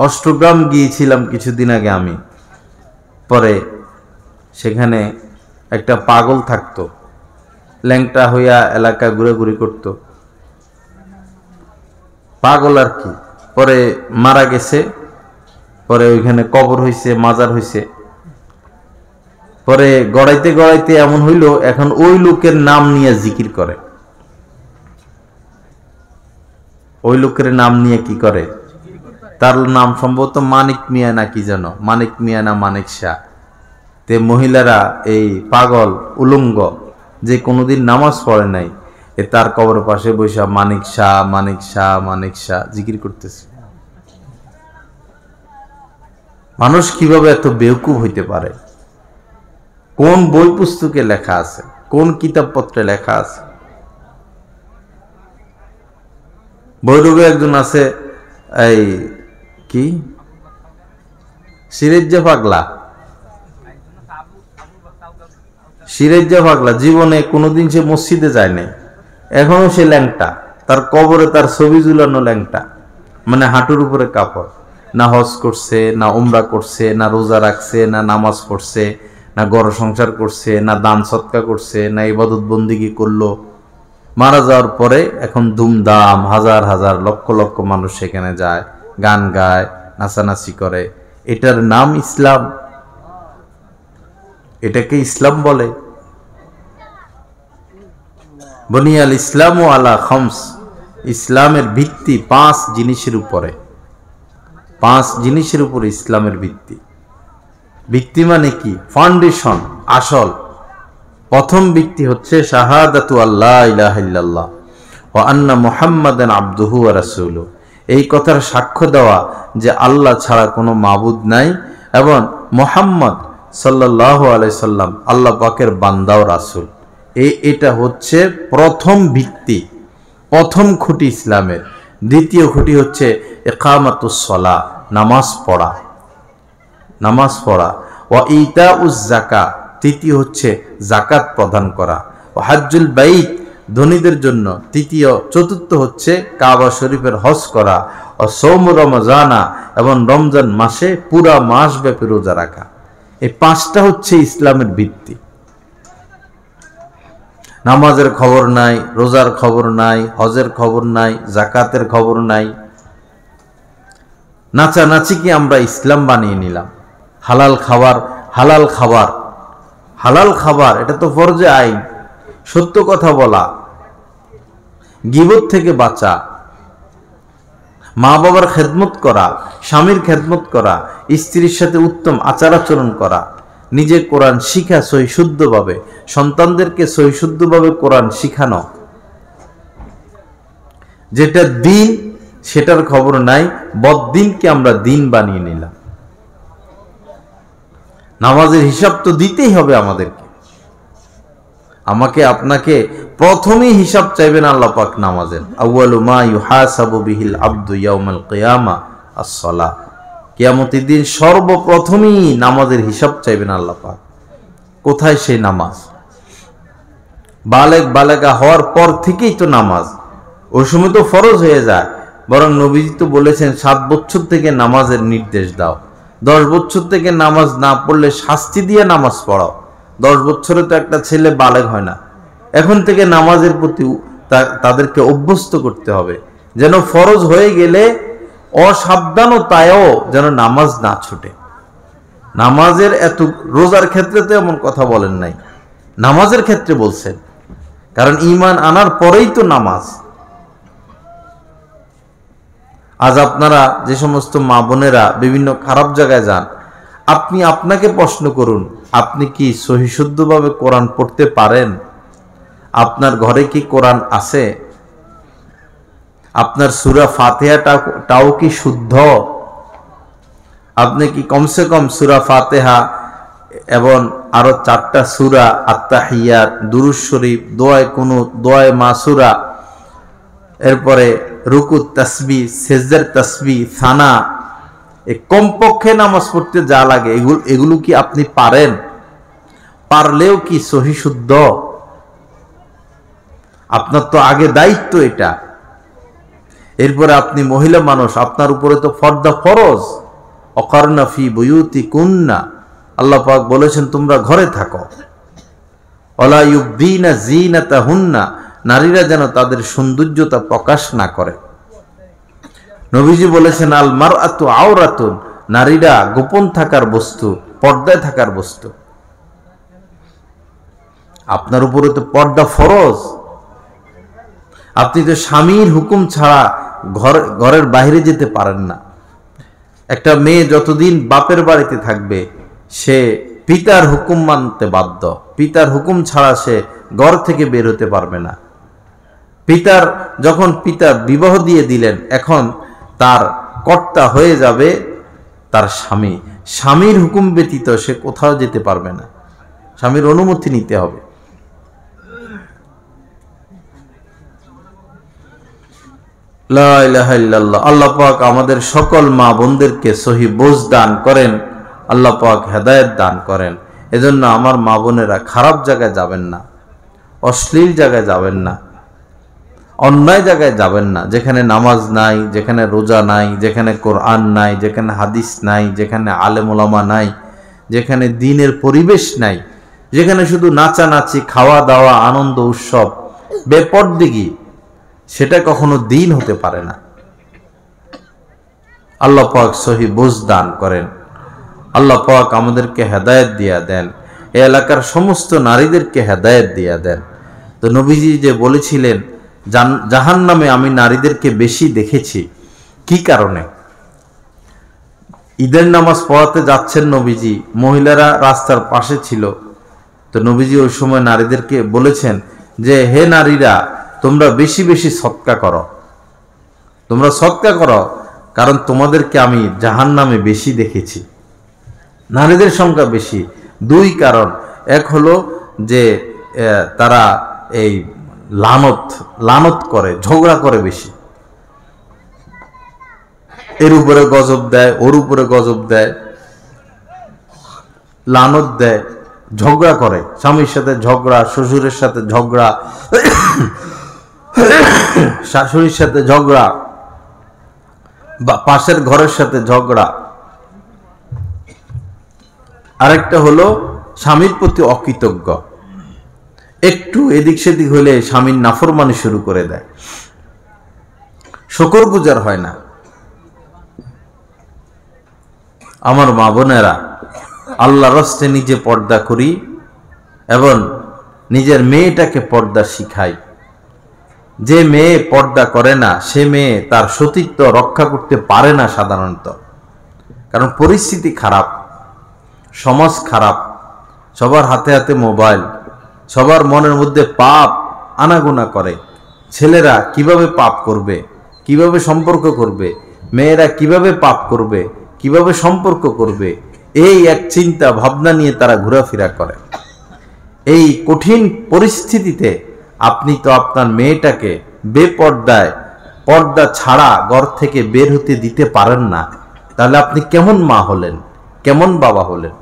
A: অষ্টগ্রাম গিয়েছিলাম কিছুদিন আগে আমি। পরে সেখানে একটা পাগল থাকতো, ল্যাংটা হইয়া এলাকা ঘুরাঘুরি করত। পাগল আর কি। পরে মারা গেছে। পরে ওইখানে কবর হইছে, মাজার হইছে। পরে গড়াইতে গড়াইতে এমন হইল, এখন ওই লোকের নাম নিয়ে জিকির করে। ওই লোকের নাম নিয়ে কি করে? তার নাম সম্ভবত মানিক মিয়া না কি যেন, মানিক মিয়া না মানিক শাহ। তে মহিলারা এই পাগল উলঙ্গ যে কোনোদিন নামাজ পড়ে নাই, তার কবরের পাশে বসে মানিক শাহ মানিক শাহ মানিক শাহ জিকির করতেছে। মানুষ কিভাবে এত বেওকুফ হইতে পারে? কোন বই পুস্তকে লেখা আছে, কোন কিতাবপত্রে লেখা আছে? বৈরবে একজন আছে, এই কি সিরাজ্জা পাগলা, সিরাজ্জা পাগলা জীবনে কোনোদিন সে মসজিদে যায় নাই, এখনো সে ল্যাংটা, তার কবরে তার ছবি ঝুলানো ল্যাংটা, মানে হাঁটুর উপরে কাপড়। না হজ করছে, না উমরা করছে, না রোজা রাখছে, না নামাজ পড়ছে, না ঘর সংসার করছে, না দান সৎকা করছে, না ইবাদত বন্দিগি করলো। মারা যাওয়ার পরে এখন ধুমধাম হাজার হাজার লক্ষ লক্ষ মানুষ সেখানে যায়, গান গায়, নাচানাচি করে। এটার নাম ইসলাম? এটাকে ইসলাম বলে? বনিয়াল ইসলাম ও আলা খামস, ইসলামের ভিত্তি 5 জিনিসের উপরে। 5 জিনিসের উপরে ইসলামের ভিত্তি। ভিত্তি মানে কি? ফাউন্ডেশন, আসল। প্রথম ভিত্তি হচ্ছে শাহাদাতু আল্লাহ ইলাহা ইল্লাল্লাহ ওয়া আন্না মুহাম্মাদান আবদুহু ওয়া রাসূলুহু, এই কথার সাক্ষ্য দেওয়া যে আল্লাহ ছাড়া কোনো মাবুদ নাই এবং মুহাম্মদ সাল্লাল্লাহু আলাইহি সাল্লাম আল্লাহ পাকের বান্দা ও রাসূল। এটা হচ্ছে প্রথম ভিত্তি, প্রথম খুঁটি ইসলামের। দ্বিতীয় খুঁটি হচ্ছে ইকামাতুস সালাহ, নামাজ পড়া, নামাজ পড়া। ওয়া ইতাউজ যাকাত, তৃতীয় হচ্ছে যাকাত প্রদান করা। ও হজ্জুল বাইত, ধনীদের জন্য তৃতীয়। চতুর্থ হচ্ছে কাবা শরীফের হজ করা। ও সৌম রমজানা, এবং রমজান মাসে পুরা মাস ব্যাপী রোজা রাখা। এই 5টা হচ্ছে ইসলামের ভিত্তি। নামাজের খবর নাই, রোজার খবর নাই, হজের খবর নাই, যাকাতের খবর নাই। নাচানাচিকে আমরা ইসলাম বানিয়ে নিলাম। হালাল খাবার, হালাল খাবার, হালাল খাবার, এটা তো ফরজে আইন। সত্য কথা বলা, গীবত থেকে বাঁচা, মা বাবার খেদমত করা, স্বামীর খেদমত করা, স্ত্রীর সাথে উত্তম আচার আচরণ করা, নিজে কোরআন শিখা সহিশুদ্ধভাবে, সন্তানদেরকে সহিশুদ্ধভাবে কোরআন শিখানো। যেটা দিন সেটার খবর নাই, বদ্দিনকে আমরা দিন বানিয়ে নিলাম। নামাজের হিসাব তো দিতেই হবে আমাদেরকে, আমাকে আপনাকে প্রথমেই হিসাব চাইবেন আল্লাহ পাক নামাজের। আউয়ালু মা ইউহাসাবু বিহিল আবদু ইয়াউমাল কিয়ামা আস-সালাহ, কিয়ামতের দিন সর্বপ্রথমেই নামাজের হিসাব চাইবেন আল্লাহ পাক। কোথায় সেই নামাজ? বালেগা হওয়ার পর থেকেই তো নামাজ, ওই সময় তো ফরজ হয়ে যায়। বরং নবীজি তো বলেছেন 7 বছর থেকে নামাজের নির্দেশ দাও, 10 বছর থেকে নামাজ না পড়লে শাস্তি দিয়ে নামাজ পড়াও। 10 বছরে তো একটা ছেলে বালেগ হয় না। এখন থেকে নামাজের প্রতি তাদেরকে অভ্যস্ত করতে হবে, যেন ফরজ হয়ে গেলে অসাবধানতায়ও যেন নামাজ না ছুটে। নামাজের এত, রোজার ক্ষেত্রে তো এমন কথা বলেন নাই, নামাজের ক্ষেত্রে বলছেন, কারণ ঈমান আনার পরেই তো নামাজ। আজ আপনারা যে সমস্ত মা বোনেরা বিভিন্ন খারাপ জায়গায় যান, আপনি আপনাকে প্রশ্ন করুন, আপনি কি সহিশুদ্ধভাবে কোরআন পড়তে পারেন? আপনার ঘরে কি কোরআন আছে? আপনার সূরা ফাতিহাটাও কি শুদ্ধ? আপনি কি কমসে কম সূরা ফাতিহা এবং আরো 4টা সূরা, আত-তাহিয়াত, দুরূদ শরীফ, দোয়ায়ে কুনুত, দোয়ায়ে মাসুরা, এরপরে রুকুত তাসবিহ, সেজদার তাসবিহ, সানা, এই কমপক্ষে নামাজ পড়তে যা লাগে এগুলো কি আপনি পারেন? পারলেও কি সহি শুদ্ধ? আপনার তো আগে দায়িত্ব এটা। এরপরে আপনি মহিলা মানুষ, আপনার উপরে তো ফরদা ফরজ। অকারনা ফি বুয়ুতিকুন্না, আল্লাহ পাক বলেছেন তোমরা ঘরে থাকো। ওয়ালা ইউবদিনা যিনাতাহুন্না, নারীরা যেন তাদের সৌন্দর্যতা প্রকাশ না করে। নবীজি বলেছেন আল মারআতু আওরাতুন, নারীরা গোপন থাকার বস্তু, পর্দায় থাকার বস্তু। আপনার উপরে তো পর্দা ফরজ। আপনি তো স্বামীর হুকুম ছাড়া ঘরের বাইরে যেতে পারেন না। একটা মেয়ে যতদিন বাপের বাড়িতে থাকবে সে পিতার হুকুম মানতে বাধ্য। পিতার হুকুম ছাড়া সে ঘর থেকে বের হতে পারবে না। যখন পিতা বিবাহ দিয়ে দিলেন, এখন তার কর্তা হয়ে যাবে তার স্বামী। স্বামীর হুকুম ব্যতীত সে কোথাও যেতে পারবে না, স্বামীর অনুমতি নিতে হবে। লা ইলাহা ইল্লাল্লাহ। আল্লাহ পাক আমাদের সকল মা বোনদেরকে সহি বুঝ দান করেন, আল্লাহ পাক হেদায়েত দান করেন। এজন্য আমার মা বোনেরা খারাপ জায়গায় যাবেন না, অশ্লীল জায়গায় যাবেন না, অন্যায় জায়গায় যাবেন না, যেখানে নামাজ নাই, যেখানে রোজা নাই, যেখানে কোরআন নাই, যেখানে হাদিস নাই, যেখানে আলেম ওলামা নাই, যেখানে দ্বীনের পরিবেশ নাই, যেখানে শুধু নাচানাচি, খাওয়া দাওয়া, আনন্দ উৎসব, বেপরদিগি, সেটা কখনো দ্বীন হতে পারে না। আল্লাহ পাক সহি বুঝ দান করেন, আল্লাহ পাক আমাদেরকে হেদায়েত দিয়া দেন, এই এলাকার সমস্ত নারীদেরকে হেদায়েত দিয়া দেন। তো নবীজি যে বলেছিলেন জাহান্নামে আমি নারীদেরকে বেশি দেখেছি, কি কারণে? ঈদের নামাজ পড়াতে যাচ্ছেন নবীজি, মহিলারা রাস্তার পাশে ছিল। তো নবীজি ওই সময় নারীদেরকে বলেছেন যে হে নারীরা, তোমরা বেশি বেশি সদকা করো, তোমরা সদকা করো, কারণ তোমাদেরকে আমি জাহান্নামে বেশি দেখেছি। নারীদের সংখ্যা বেশি, দুই কারণ। এক হলো যে তারা এই লানত করে, ঝগড়া করে বেশি, এর উপরে গজব দেয়, ওর উপরে গজব দেয়, লানত দেয়, ঝগড়া করে, স্বামীর সাথে ঝগড়া, শ্বশুরের সাথে ঝগড়া, শাশুড়ির সাথে ঝগড়া, বা পাশের ঘরের সাথে ঝগড়া। আরেকটা হলো স্বামীর প্রতি অকৃতজ্ঞ, একটু এদিক সেদিক হলে স্বামীর নাফরমানি শুরু করে দেয়, শুকরগুজার হয় না। আমার মা বোনেরা, আল্লাহর রাস্তে নিজে পর্দা করি এবং নিজের মেয়েটাকে পর্দা শিখাই। যে মেয়ে পর্দা করে না, সে মেয়ে তার সতীত্ব রক্ষা করতে পারে না সাধারণত, কারণ পরিস্থিতি খারাপ, সমাজ খারাপ, সবার হাতে হাতে মোবাইল, সবার মনের মধ্যে পাপ আনাগোনা করে। ছেলেরা কিভাবে পাপ করবে, কিভাবে সম্পর্ক করবে, মেয়েরা কিভাবে পাপ করবে, কিভাবে সম্পর্ক করবে, এই এক চিন্তা ভাবনা নিয়ে তারা ঘোরাফেরা করে। এই কঠিন পরিস্থিতিতে আপনি তো আপনার মেয়েটাকে বেপর্দায়, পর্দা ছাড়া ঘর থেকে বের হতে দিতে পারেন না, তাহলে আপনি কেমন মা হলেন, কেমন বাবা হলেন?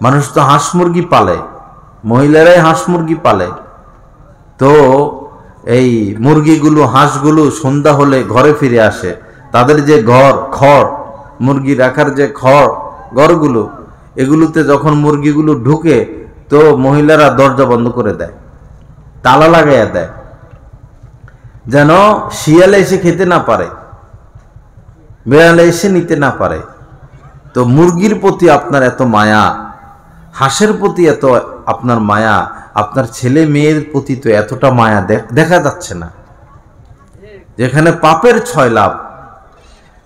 A: মানুষ তো হাঁস মুরগি পালে, মহিলারাই হাঁস মুরগি পালে। তো এই মুরগিগুলো, হাঁসগুলো সন্ধ্যা হলে ঘরে ফিরে আসে, তাদের যে খড়, মুরগি রাখার যে ঘরগুলো, এগুলোতে যখন মুরগিগুলো ঢুকে, তো মহিলারা দরজা বন্ধ করে দেয়, তালা লাগাইয়া দেয়, যেন শিয়ালে এসে খেতে না পারে, বেড়ালে এসে নিতে না পারে। তো মুরগির প্রতি আপনার এত মায়া, হাঁসের প্রতি এত আপনার মায়া, আপনার ছেলে মেয়ের প্রতি তো এতটা মায়া দেখা যাচ্ছে না। যেখানে পাপের 6 লাভ,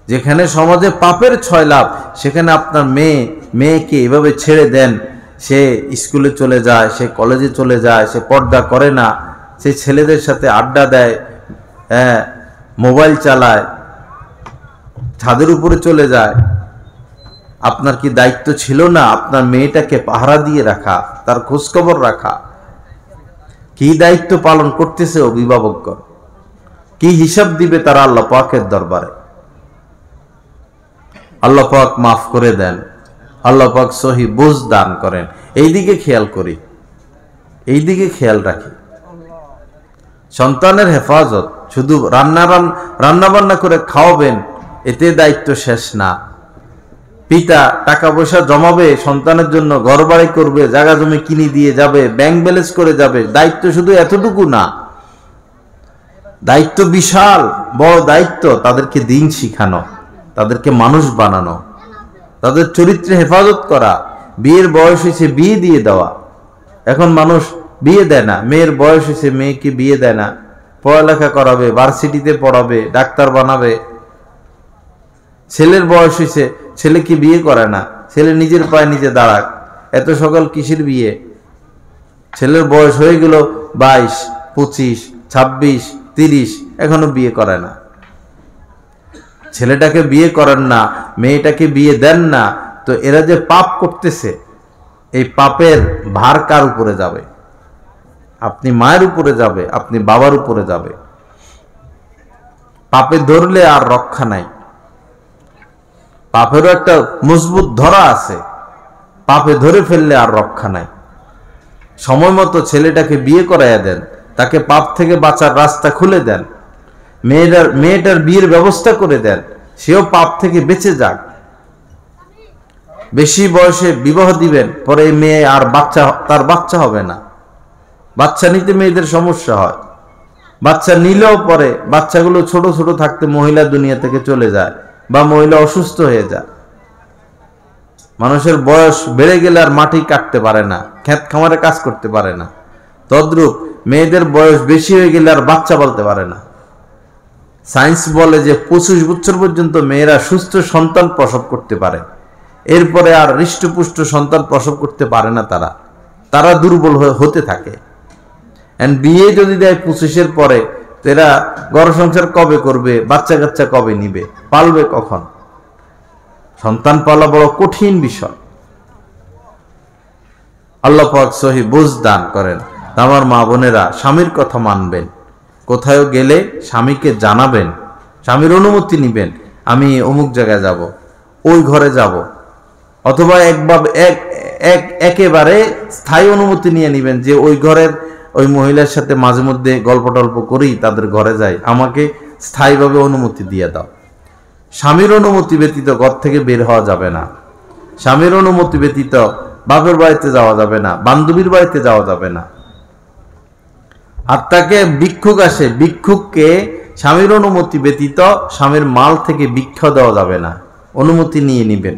A: যেখানে সমাজে পাপের 6 লাভ, সেখানে আপনার মেয়েকে এভাবে ছেড়ে দেন, সে স্কুলে চলে যায়, সে কলেজে চলে যায়, সে পর্দা করে না, সে ছেলেদের সাথে আড্ডা দেয়, মোবাইল চালায়, ছাদের উপরে চলে যায়। আপনার কি দায়িত্ব ছিল না আপনার মেয়েটাকে পাহারা দিয়ে রাখা, তার খোঁজখবর রাখা? কি দায়িত্ব পালন করতেছে অভিভাবকগণ? কি হিসাব দিবে তারা আল্লাহ পাকের দরবারে? আল্লাহ পাক মাফ করে দেন, আল্লাহ পাক সহি বুঝ দান করেন। এইদিকে খেয়াল করি, এইদিকে খেয়াল রাখি। সন্তানের হেফাজত, শুধু রান্না বান্না করে খাওয়াবেন, এতে দায়িত্ব শেষ না। পিতা টাকা পয়সা জমাবে সন্তানের জন্য, ঘর বাড়ি করবে, জায়গা জমি কিনে দিয়ে যাবে, ব্যাংক ব্যালেন্স করে যাবে, দায়িত্ব শুধু এতটুকু না, দায়িত্ব বিশাল বড় দায়িত্ব। তাদেরকে দিন শিখানো, তাদেরকে মানুষ বানানো, তাদের চরিত্রে হেফাজত করা। বিয়ের বয়স হয়েছে, বিয়ে দিয়ে দেওয়া। এখন মানুষ বিয়ে দেয় না, মেয়ের বয়স হয়েছে, মেয়েকে বিয়ে দেয় না, পড়ালেখা করাবে, ভার্সিটিতে পড়াবে, ডাক্তার বানাবে। ছেলের বয়স হয়েছে, ছেলেকে বিয়ে করে না, ছেলে নিজের পায়ে নিজে দাঁড়াক। এত সকাল কিসের বিয়ে? ছেলের বয়স হয়ে গেল 22, 25, 26, 30, এখনো বিয়ে করে না। ছেলেটাকে বিয়ে করেন না, মেয়েটাকে বিয়ে দেন না, তো এরা যে পাপ করতেছে, এই পাপের ভার কার উপরে যাবে? আপনি মায়ের উপরে যাবে, আপনি বাবার উপরে যাবে। পাপে ধরলে আর রক্ষা নাই। পাপেরও একটা মজবুত ধরা আছে, পাপে ধরে ফেললে আর রক্ষা নাই। সময় মতো ছেলেটাকে বিয়ে করাইয়া দেন, তাকে পাপ থেকে বাঁচার রাস্তা খুলে দেন। মেয়েটার বিয়ের ব্যবস্থা করে দেন, সেও পাপ থেকে বেঁচে যাক। বেশি বয়সে বিবাহ দিবেন, পরে মেয়ে আর তার বাচ্চা হবে না। বাচ্চা নিতে মেয়েদের সমস্যা হয়। বাচ্চা নিলেও পরে বাচ্চাগুলো ছোট ছোট থাকতে মহিলা দুনিয়া থেকে চলে যায়, বা মহিলা অসুস্থ হয়ে যায়। মানুষের বয়স বেড়ে গেলে আর মাটি কাটতে পারে না, ক্ষেত খামারে কাজ করতে পারে না। তদ্রূপ মেয়েদের বয়স বেশি হয়ে গেলে আর বাচ্চা বলতে পারে না। সায়েন্স বলে যে 25 বছর পর্যন্ত মেয়েরা সুস্থ সন্তান প্রসব করতে পারে, এরপরে আর হৃষ্টপুষ্ট সন্তান প্রসব করতে পারে না। তারা দুর্বল হতে থাকে। বিয়ে যদি দেয় 25-এর পরে, এরা ঘর সংসার কবে করবে? বাচ্চা কাচ্চা কবে নিবে? পালবে কখন? সন্তান পালা বড় কঠিন বিষয়। আল্লাহ পাক সহি বুঝ দান করেন। আমার মা বোনেরা, স্বামীর কথা মানবেন। কোথাও গেলে স্বামীকে জানাবেন, স্বামীর অনুমতি নিবেন, আমি অমুক জায়গায় যাব, ওই ঘরে যাব। অথবা একেবারে স্থায়ী অনুমতি নিয়ে নিবেন যে ওই ঘরের ওই মহিলার সাথে মাঝে মধ্যে গল্প টল্প করেই তাদের ঘরে যাই, আমাকে স্থায়ীভাবে অনুমতি দিয়ে দাও। স্বামীর অনুমতি ব্যতীত ঘর থেকে বের হওয়া যাবে না। স্বামীর অনুমতি ব্যতীত বাপের বাড়িতে যাওয়া যাবে না, বান্ধবীর বাড়িতে যাওয়া যাবে না। আর তাকে ভিক্ষুক আসে, ভিক্ষুককে স্বামীর অনুমতি ব্যতীত স্বামীর মাল থেকে ভিক্ষা দেওয়া যাবে না, অনুমতি নিয়ে নিবেন।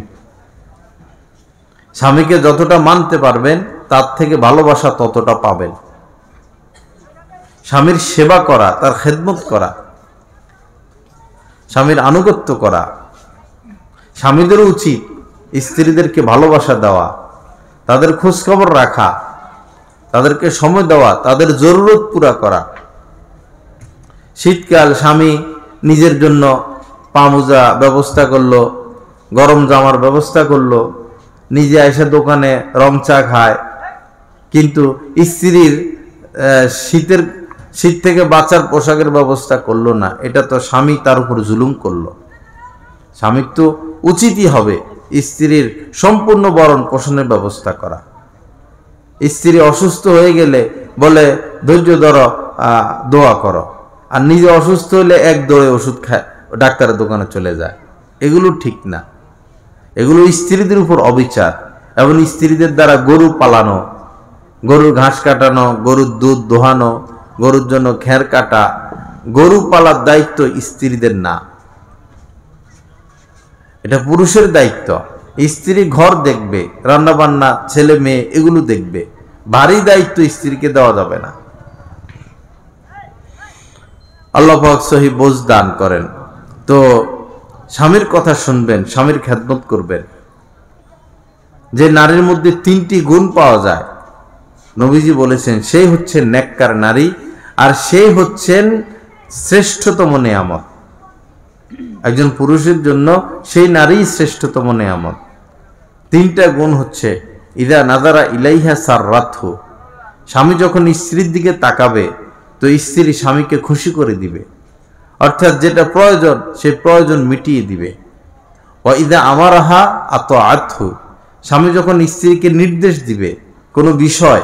A: স্বামীকে যতটা মানতে পারবেন তার থেকে ভালোবাসা ততটা পাবেন। স্বামীর সেবা করা, তার খেদমত করা, স্বামীর আনুগত্য করা। স্বামীদেরও উচিত স্ত্রীদেরকে ভালোবাসা দেওয়া, তাদের খোঁজ খবর রাখা, তাদেরকে সময় দেওয়া, তাদের জরুরত পুরা করা। শীতকাল স্বামী নিজের জন্য পামোজা ব্যবস্থা করলো, গরম জামার ব্যবস্থা করলো, নিজে এসে দোকানে রং চা খায়, কিন্তু স্ত্রীর শীত থেকে বাঁচার পোশাকের ব্যবস্থা করলো না। এটা তো স্বামী তার উপর জুলুম করলো। স্বামীর তো উচিতই হবে স্ত্রীর সম্পূর্ণ ভরণ পোষণের ব্যবস্থা করা। স্ত্রী অসুস্থ হয়ে গেলে বলে ধৈর্য ধরো, দোয়া করো, আর নিজে অসুস্থ হলে এক দৌড়ে ওষুধ খায়, ডাক্তারের দোকানে চলে যায়। এগুলো ঠিক না। এগুলো স্ত্রীদের উপর অবিচার। এবং স্ত্রীদের দ্বারা গরু পালানো, গরুর ঘাস কাটানো, গরুর দুধ দোহানো, গরুর জন্য খের কাটা, গরু পালার দায়িত্ব স্ত্রীদের না, এটা পুরুষের দায়িত্ব। স্ত্রী ঘর দেখবে, রান্না বান্না, ছেলে মেয়ে এগুলো দেখবে। ভারী দায়িত্ব স্ত্রীকে দেওয়া যাবে না। আল্লাহ পাক সহি বুঝ দান করেন। তো স্বামীর কথা শুনবেন, স্বামীর খেদমত করবেন। যে নারীর মধ্যে 3টি গুণ পাওয়া যায়, নবীজি বলেছেন সেই হচ্ছেন নেককার নারী, আর সেই হচ্ছেন শ্রেষ্ঠতম নেয়ামত। একজন পুরুষের জন্য সেই নারী শ্রেষ্ঠতম নেয়ামত। 3টা গুণ হচ্ছে ইদা নাজারা ইলাইহা সাররাতহু, স্বামী যখন স্ত্রীর দিকে তাকাবে তো স্ত্রী স্বামীকে খুশি করে দিবে, অর্থাৎ যেটা প্রয়োজন সেই প্রয়োজন মিটিয়ে দিবে। ওয়া ইদা আমারাহা আতাআতহু, স্বামী যখন স্ত্রীকে নির্দেশ দিবে কোনো বিষয়,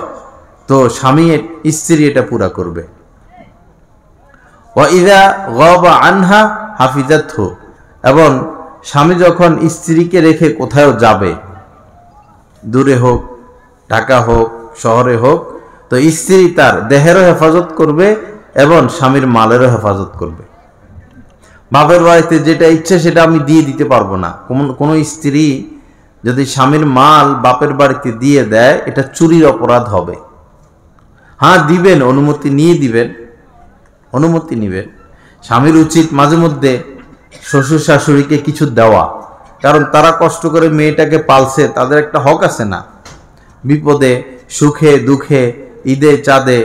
A: তো স্ত্রী এটা পুরা করবে। ওয়া ইদা গাবা আনহা হাফিজাতহু, এবং স্বামী যখন স্ত্রীকে রেখে কোথাও যাবে, দূরে হোক, ঢাকা হোক, শহরে হোক, তো স্ত্রী তার দেহেরও হেফাজত করবে এবং স্বামীর মালেরও হেফাজত করবে। বাপের বাড়িতে যেটা ইচ্ছে সেটা আমি দিয়ে দিতে পারবো না। কোনো স্ত্রী যদি স্বামীর মাল বাপের বাড়িতে দিয়ে দেয়, এটা চুরির অপরাধ হবে। হ্যাঁ দিবেন, অনুমতি নিয়ে দিবেন, অনুমতি নিবেন। স্বামীর উচিত মাঝে মধ্যে শ্বশুর শাশুড়িকে কিছু দেওয়া, কারণ তারা কষ্ট করে মেয়েটাকে পালছে, তাদের একটা হক আছে না? বিপদে সুখে দুঃখে ঈদে চাঁদে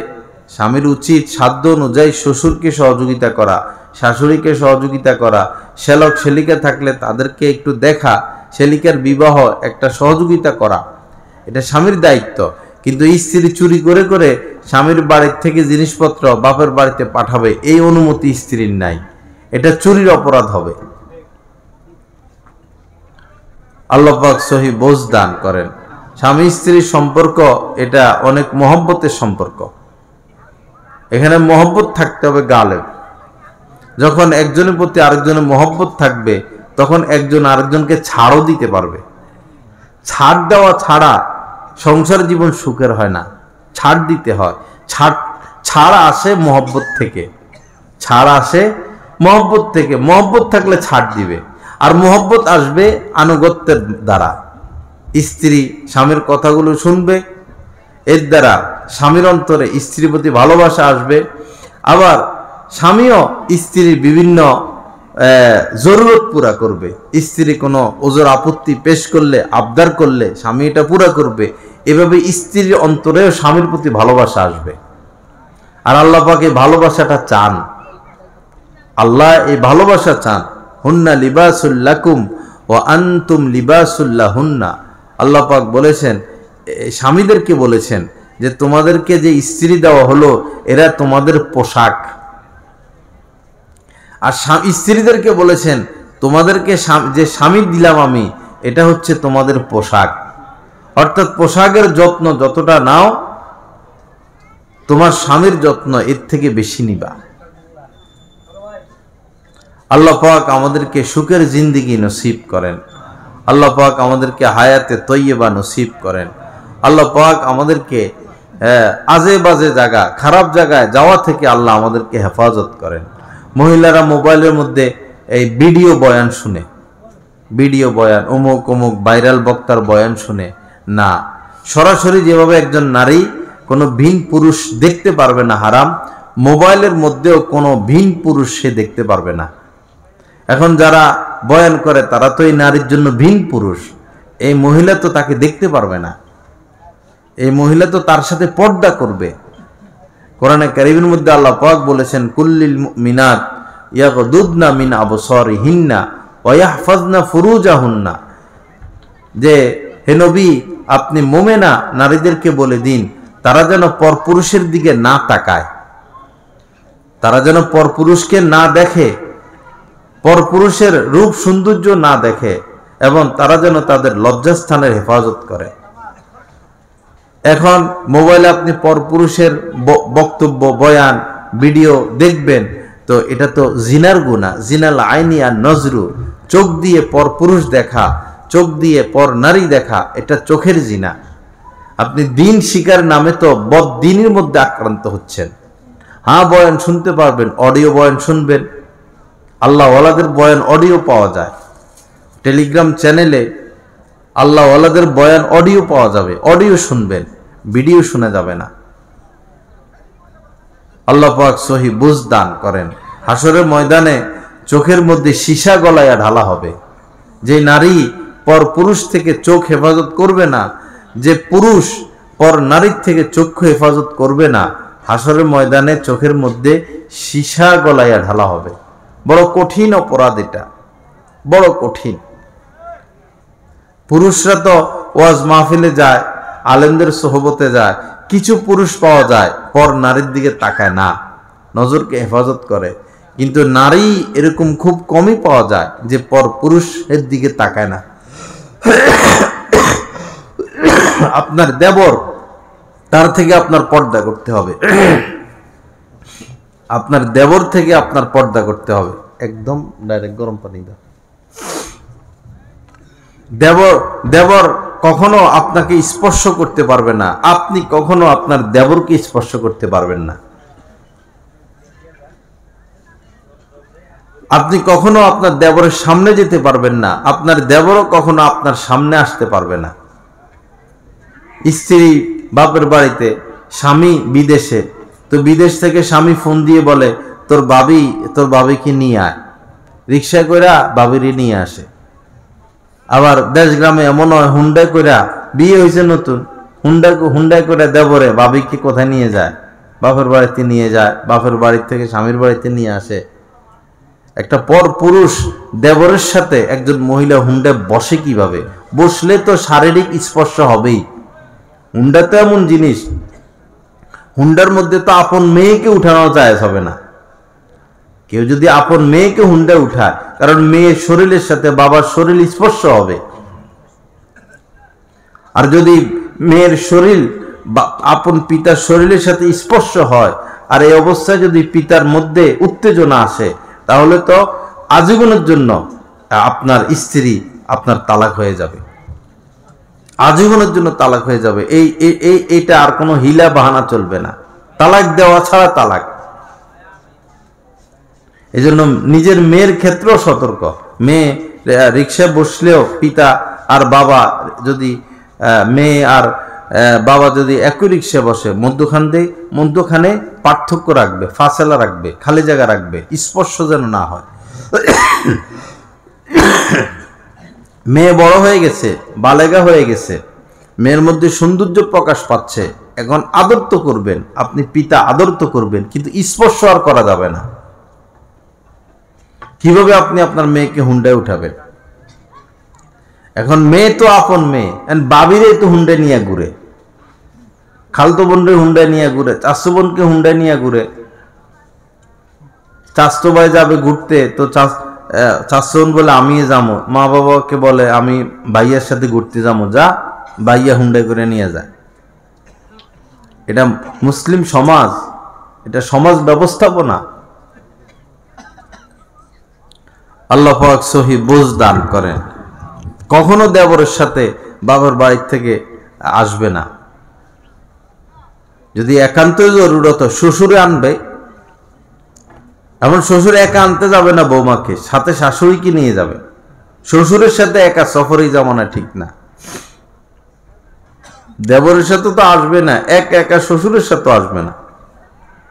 A: স্বামীর উচিত সাধ্য অনুযায়ী শ্বশুরকে সহযোগিতা করা, শাশুড়িকে সহযোগিতা করা, শ্যালক শ্যালিকা থাকলে তাদেরকে একটু দেখা, শ্যালিকার বিবাহ একটা সহযোগিতা করা, এটা স্বামীর দায়িত্ব। কিন্তু স্ত্রী চুরি করে করে স্বামীর বাড়ির থেকে জিনিসপত্র বাপের বাড়িতে পাঠাবে, এই অনুমতি স্ত্রীর নাই, এটা চুরির অপরাধ হবে। আল্লাহ পাক সহি বোঝ দান করেন। স্বামী স্ত্রীর সম্পর্ক এটা অনেক মহব্বতের সম্পর্ক। এখানে মহব্বত থাকতে হবে গালেব। যখন একজনের প্রতি আরেকজনের মহব্বত থাকবে তখন একজন আরেকজনকে ছাড়ও দিতে পারবে। ছাড় দেওয়া ছাড়া সংসার জীবন সুখের হয় না, ছাড় দিতে হয়। ছাড় আসে মহব্বত থেকে, ছাড় আসে মহব্বত থেকে। মহব্বত থাকলে ছাড় দিবে, আর মহব্বত আসবে আনুগত্যের দ্বারা। স্ত্রী স্বামীর কথাগুলো শুনবে, এর দ্বারা স্বামীর অন্তরে স্ত্রীর প্রতি ভালোবাসা আসবে। আবার স্বামীও স্ত্রীর বিভিন্ন জরুরত পুরা করবে। স্ত্রী কোনো ওজোর আপত্তি পেশ করলে, আবদার করলে স্বামী এটা পুরা করবে। এভাবে স্ত্রীর অন্তরেও স্বামীর প্রতি ভালোবাসা আসবে। আর আল্লাহ পাক এই ভালোবাসাটা চান, আল্লাহ এই ভালোবাসা চান। হুন্না লিবাসুল লাকুম ওয়া আনতুম লিবাসুল লাহুন্না। আল্লাহ পাক বলেছেন, স্বামীদেরকে বলেছেন যে তোমাদেরকে যে স্ত্রী দেওয়া হলো এরা তোমাদের পোশাক। আর স্ত্রীদেরকে বলেছেন তোমাদেরকে যে স্বামী দিলাম আমি, এটা হচ্ছে তোমাদের পোশাক। অর্থাৎ পোশাকের যত্ন যতটা নাও, তোমার স্বামীর যত্ন এর থেকে বেশি নিবা। আল্লাহ পাক আমাদেরকে সুখের জিন্দেগি নসিব করেন। আল্লাহ পাক আমাদেরকে হায়াতে তৈয়বা নসিব করেন। আল্লাহ পাক আমাদেরকে আজে বাজে জায়গা, খারাপ জায়গায় যাওয়া থেকে আল্লাহ আমাদেরকে হেফাজত করেন। মহিলারা মোবাইলের মধ্যে এই ভিডিও বয়ান শুনে, ভিডিও বয়ান, অমুক অমুক ভাইরাল বক্তার বয়ান শুনে না, সরাসরি যেভাবে একজন নারী কোনো ভিন পুরুষ দেখতে পারবে না হারাম, মোবাইলের মধ্যেও কোনো ভিন পুরুষ সে দেখতে পারবে না। এখন যারা বয়ান করে তারা তো এই নারীর জন্য ভিন পুরুষ, এই মহিলা তো তাকে দেখতে পারবে না, এই মহিলা তো তার সাথে পর্দা করবে। কোরআনে কারীমের মধ্যে আল্লাহ পাক বলেছেন, কুল্লিল মুমিনাত ইয়াগদুদনা মিন আবসারিহিন্না ওয়া ইয়াহফাজনা ফুরুজাহুন্না, যে হে নবী আপনি মুমিনা নারীদেরকে বলে দিন তারা যেন পরপুরুষের দিকে না তাকায়, তারা যেন পরপুরুষকে না দেখে, পরপুরুষের রূপ সৌন্দর্য না দেখে, এবং তারা যেন তাদের লজ্জাস্থানের হেফাজত করে। এখন মোবাইলে আপনি পরপুরুষের বক্তব্য, বয়ান, ভিডিও দেখবেন, তো এটা তো জিনার গুনাহ। জিনাল আইনি আর নজরু, চোখ দিয়ে পরপুরুষ দেখা, চোখ দিয়ে পর নারী দেখা, এটা চোখের জিনা। আপনি দিন শিকার নামে তো বদদিনের মধ্যে আক্রান্ত হচ্ছেন। হ্যাঁ, বয়ান শুনতে পারবেন, অডিও বয়ান শুনবেন, আল্লাহ ওয়ালাদের বয়ান অডিও পাওয়া যায়। টেলিগ্রাম চ্যানেলে আল্লাহ ওয়ালাদের বয়ান অডিও পাওয়া যাবে, অডিও শুনবেন, ভিডিও শোনা যাবে না। আল্লাহ পাক সহি বুঝ দান করেন। হাসরের ময়দানে চোখের মধ্যে সীসা গলায়া ঢালা হবে। যে নারী পর পুরুষ থেকে চোখ হেফাজত করবে না, যে পুরুষ পর নারীর থেকে চক্ষু হেফাজত করবে না, হাসরের ময়দানে চোখের মধ্যে সীসা গলায়া ঢালা হবে। বড় কঠিন অপরাধ এটা, বড় কঠিন। পুরুষরা তো ওয়াজ মাহফিলে যায়, আলেমদের সোহবতে যায়, কিছু পুরুষ পাওয়া যায় পর নারীর দিকে তাকায় না, নজরকে হেফাজত করে। কিন্তু নারী এরকম খুব কমই পাওয়া যায় যে পর পুরুষের দিকে তাকায় না। আপনার দেবর, তার থেকে আপনার পর্দা করতে হবে, আপনার দেবর থেকে আপনার পর্দা করতে হবে। একদম ডাইরেক্ট গরম পানি দাও। দেবর কখনো আপনাকে স্পর্শ করতে পারবে না, আপনি কখনো আপনার দেবরকে স্পর্শ করতে পারবেন না। আপনি কখনো আপনার দেবরের সামনে যেতে পারবেন না, আপনার দেবরও কখনো আপনার সামনে আসতে পারবে না। স্ত্রী বাপের বাড়িতে, স্বামী বিদেশে, তো বিদেশ থেকে স্বামী ফোন দিয়ে বলে তোর বাবিকে নিয়ে আয়, রিক্সা কইরা বাবিরে নিয়ে আসে। আবার দেশ গ্রামে এমন হয় হুন্ডাই কইরা বিয়ে হয়েছে নতুন, হুন্ডাই করে দেবরে বাবিকে কোথায় নিয়ে যায়, বাপের বাড়িতে নিয়ে যায়, বাপের বাড়ি থেকে স্বামীর বাড়িতে নিয়ে আসে। একটা পর পুরুষ দেবরের সাথে একজন মহিলা হুন্ডায় বসে কিভাবে? বসলে তো শারীরিক স্পর্শ হবেই। হুন্ডা তো এমন জিনিস, হুন্ডার মধ্যে তো আপন মেয়েকে উঠানো যায় হবে না। কেউ যদি আপন মেয়েকে হুন্ডায় উঠায়, কারণ মেয়ের শরীরের সাথে বাবার শরীর স্পর্শ হবে। আর যদি মেয়ের শরীর আপন পিতার শরীরের সাথে স্পর্শ হয়, আর এই অবস্থায় যদি পিতার মধ্যে উত্তেজনা আসে, তাহলে তো আজীবনের জন্য আপনার স্ত্রী আপনার তালাক হয়ে যাবে, আজীবনের জন্য তালাক হয়ে যাবে। এইটা আর কোনো হিলা বাহানা চলবে না, তালাক দেওয়া ছাড়া তালাক। এই জন্য নিজের মেয়ের ক্ষেত্রেও সতর্ক। মেয়ে রিক্সায় বসলেও পিতা আর বাবা মেয়ে আর বাবা যদি একই রিক্সায় বসে, মধ্যখানে পার্থক্য রাখবে, ফাসেলা রাখবে, খালি জায়গা রাখবে, স্পর্শ যেন না হয়। মেয়ে বড় হয়ে গেছে, বালেগা হয়ে গেছে, মেয়ের মধ্যে সৌন্দর্য প্রকাশ পাচ্ছে, এখন আদর তো করবেন, আপনি পিতা আদর তো করবেন, কিন্তু স্পর্শ আর করা যাবে না। কিভাবে আপনি আপনার মেয়েকে হুন্ডায় উঠাবেন? এখন মেয়ে তো আপন মেয়ে, বাবিরে তো হুন্ডায় নিয়ে ঘুরে, খালতো বোনরে হুন্ডায় নিয়ে ঘুরে, চাচতো বোনকে হুন্ডায় নিয়ে ঘুরে। চাচতো ভাই যাবে ঘুরতে, তো চাচতো বোন বলে আমি যাবো, মা বাবাকে বলে আমি ভাইয়ার সাথে ঘুরতে যাবো, যা ভাইয়া হুন্ডায় করে নিয়ে যায়। এটা মুসলিম সমাজ, এটা সমাজ ব্যবস্থাপনা। আল্লাহ পাক সহি বুঝ দান করেন। কখনো দেবরের সাথে বাবার বাড়ি থেকে আসবে না। যদি একান্ত জরুরত শ্বশুরে আনবে, এমন শ্বশুর একা আনতে যাবে না বৌমাকে, সাথে শাশুড়িকে নিয়ে যাবে। শ্বশুরের সাথে একা সফরেই যাওয়া না, ঠিক না। দেবরের সাথে তো আসবে না, একা শ্বশুরের সাথে আসবে না।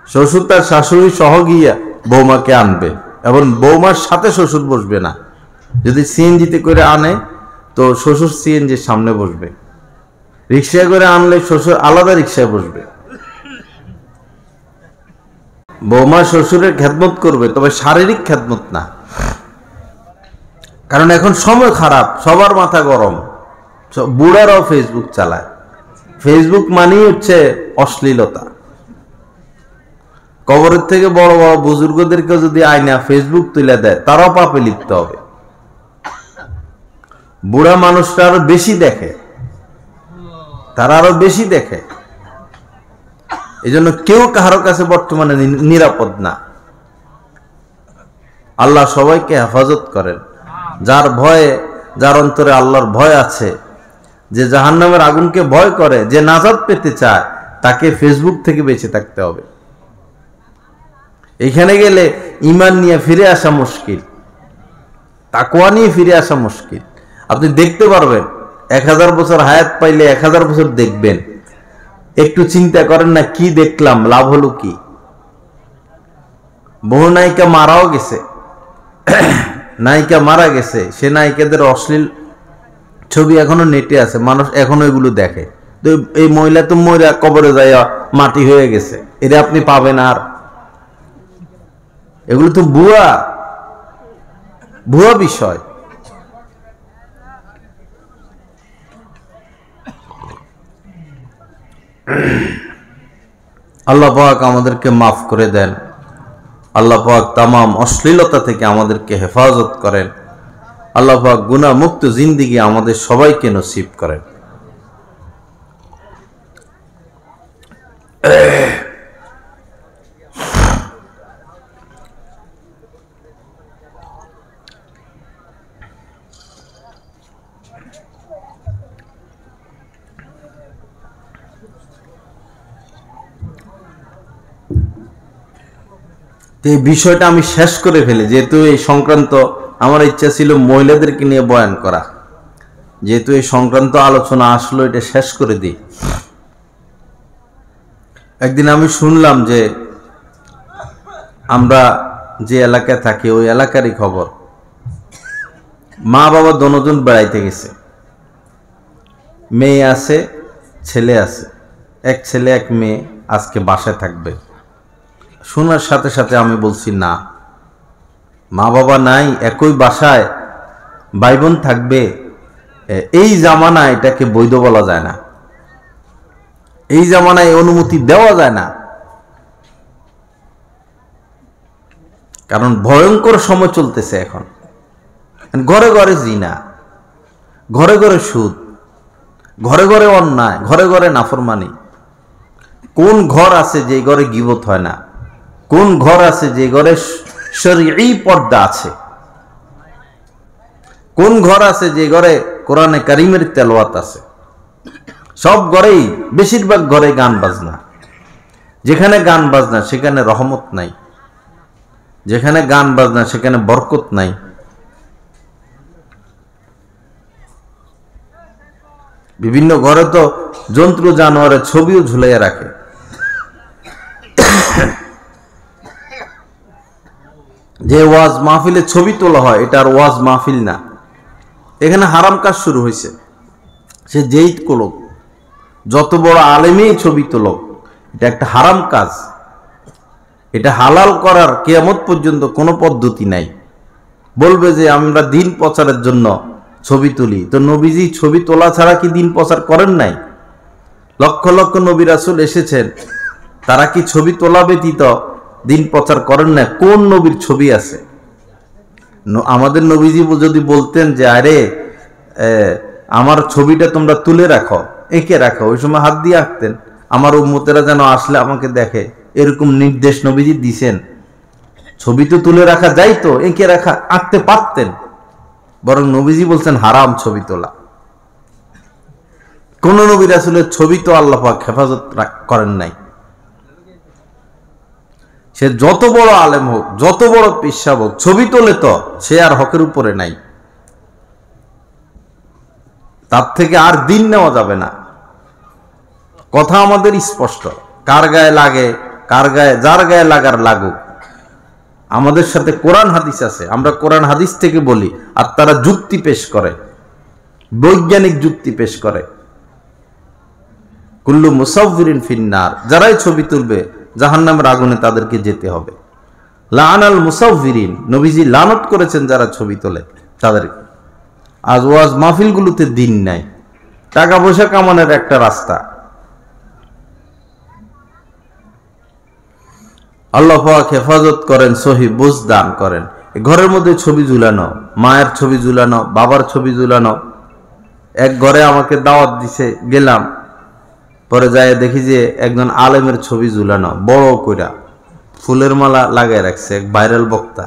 A: শ্বশুর তার শাশুড়ি সহ গিয়া বৌমাকে আনবে, এবং বৌমার সাথে শ্বশুর বসবে না। যদি সিএনজিতে করে আনে তো শ্বশুর সিএনজির সামনে বসবে, রিক্সায় করে আনলে শ্বশুর আলাদা রিক্সায় বসবে। বৌমা শ্বশুরের খেদমত করবে, তবে শারীরিক খেদমত না। কারণ এখন সময় খারাপ, সবার মাথা গরম, বুড়ারাও ফেসবুক চালায়। ফেসবুক মানেই হচ্ছে অশ্লীলতা। কবরের থেকে বড় বড় বুজুর্গদেরকে যদি আয়না ফেসবুক তুলে দেয়, তারাও পাপে লিপ্ত হবে। বুড়া মানুষটা আরো বেশি দেখে, তারা আরো বেশি দেখে। এই জন্য কেউ কারো কাছে বর্তমানে নিরাপদ না। আল্লাহ সবাইকে হেফাজত করেন। যার অন্তরে আল্লাহর ভয় আছে, যে জাহান্নামের আগুনকে ভয় করে, যে নাজাত পেতে চায়, তাকে ফেসবুক থেকে বেঁচে থাকতে হবে। এখানে গেলে ঈমান নিয়ে ফিরে আসা মুশকিল, তাকওয়া নিয়ে ফিরে আসা মুশকিল। আপনি দেখতে পারবেন 1000 বছর হায়াত পাইলে 1000 বছর দেখবেন। একটু চিন্তা করেন না, কি দেখলাম, লাভ হলো কি? বহু নায়িকা মারাও গেছে, নায়িকা মারা গেছে, সে নায়িকাদের অশ্লীল ছবি এখনো নেটে আছে, মানুষ এখনো এগুলো দেখে। তো এই মহিলা তো মহিলা কবরে যাইয়া মাটি হয়ে গেছে, এটা আপনি পাবেন আর? এগুলো তো ভুয়া বিষয়। আল্লাহ পাক আমাদেরকে মাফ করে দেন। আল্লাহ পাক তামাম অশ্লীলতা থেকে আমাদেরকে হেফাজত করেন। আল্লাহ পাক গুনাহ মুক্ত জিন্দেগি আমাদের সবাইকে নসিব করেন। এই বিষয়টা আমি শেষ করে ফেলি, যেহেতু এই সংক্রান্ত আমার ইচ্ছা ছিল মহিলাদেরকে নিয়ে বয়ান করা, যেহেতু এই সংক্রান্ত আলোচনা আসলো, এটা শেষ করে দিই। একদিন আমি শুনলাম যে আমরা যে এলাকায় থাকি ওই এলাকারই খবর, মা বাবা দোনোজন বেড়াইতে গেছে, মেয়ে আছে ছেলে আছে, এক ছেলে এক মেয়ে আজকে বাসায় থাকবে। শোনার সাথে সাথে আমি বলছি না, মা বাবা নাই, একই বাসায় ভাই বোন থাকবে, এই জামানায় এটাকে বৈধ বলা যায় না, এই জামানায় অনুমতি দেওয়া যায় না। কারণ ভয়ঙ্কর সময় চলতেছে এখন। ঘরে ঘরে জিনা, ঘরে ঘরে সুদ, ঘরে ঘরে অন্যায়, ঘরে ঘরে নাফরমানি। কোন ঘর আছে যে ঘরে গীবত হয় না? কোন ঘর আছে যে ঘরে শরঈ পর্দা আছে? কোন ঘর আছে যে ঘরে কোরআনে কারিমের তেলাওয়াত আছে? সব ঘরেই, বেশিরভাগ ঘরে গান বাজনা। যেখানে গান বাজনা সেখানে রহমত নাই, যেখানে গান বাজনা সেখানে বরকত নাই। বিভিন্ন ঘরে তো জন্তু জানোয়ারের ছবিও ঝুলাইয়া রাখে। যে ওয়াজ মাহফিলে ছবি তোলা হয় এটা আর ওয়াজ মাহফিল না, এখানে হারাম কাজ শুরু হয়েছে। সে যেই তোলক, যত বড় আলেমেই ছবি তোলক, এটা একটা হারাম কাজ। এটা হালাল করার কিয়ামত পর্যন্ত কোনো পদ্ধতি নাই। বলবে যে আমরা দিন প্রচারের জন্য ছবি তুলি, তো নবীজি ছবি তোলা ছাড়া কি দিন প্রচার করেন নাই? লক্ষ লক্ষ নবী রাসূল এসেছেন, তারা কি ছবি তোলা ব্যতীত দিন প্রচার করেন না? কোন নবীর ছবি আছে? আমাদের নবীজি যদি বলতেন যে আরে আমার ছবিটা তোমরা তুলে রাখো, এঁকে রাখো, ওই সময় হাত দিয়ে আঁকতেন, আমার উম্মতেরা যেন আসলে আমাকে দেখে, এরকম নির্দেশ নবীজি দিছেন। ছবি তো তুলে রাখা যাই, তো এঁকে রাখা, আঁকতে পারতেন। বরং নবীজি বলছেন হারাম ছবি তোলা। কোন নবী রাসূলের ছবি তো আল্লাহ পাক হেফাজত করেন নাই। সে যত বড় আলেম হোক, যত বড় পেশাব হোক, ছবি তোলে তো সে আর হকের উপরে নাই। তার থেকে আর দিন নেওয়া যাবে না। কথা আমাদের স্পষ্ট, কার গায়ে লাগে, কার গায়ে, যার গায়ে লাগার লাগুক। আমাদের সাথে কোরআন হাদিস আছে, আমরা কোরআন হাদিস থেকে বলি, আর তারা যুক্তি পেশ করে, বৈজ্ঞানিক যুক্তি পেশ করে। কুল্লু মুসাউফিরিন ফিন্নার, যারাই ছবি তুলবে জাহান্নামের আগুনে তাদেরকে যেতে হবে। লাআনাল মুসাউফিরিন, নবীজি লানত করেছেন যারা ছবি তোলে তাদেরকে। আজ ওয়াজ মাহফিলগুলোতে দিন নাই, টাকা পয়সা কামানোর একটা রাস্তা। আল্লাহ পাক হেফাজত করেন, সহি বুঝ দান করেন। ঘরের মধ্যে ছবি ঝুলানো, মায়ের ছবি ঝুলানো, বাবার ছবি ঝুলানো। এক ঘরে আমাকে দাওয়াত দিছে, গেলাম, পরে যায় দেখি যে একজন আলেমের ছবি ঝুলানো, বড় কইরা ফুলের মালা লাগাই রাখছে, এক ভাইরাল বক্তা।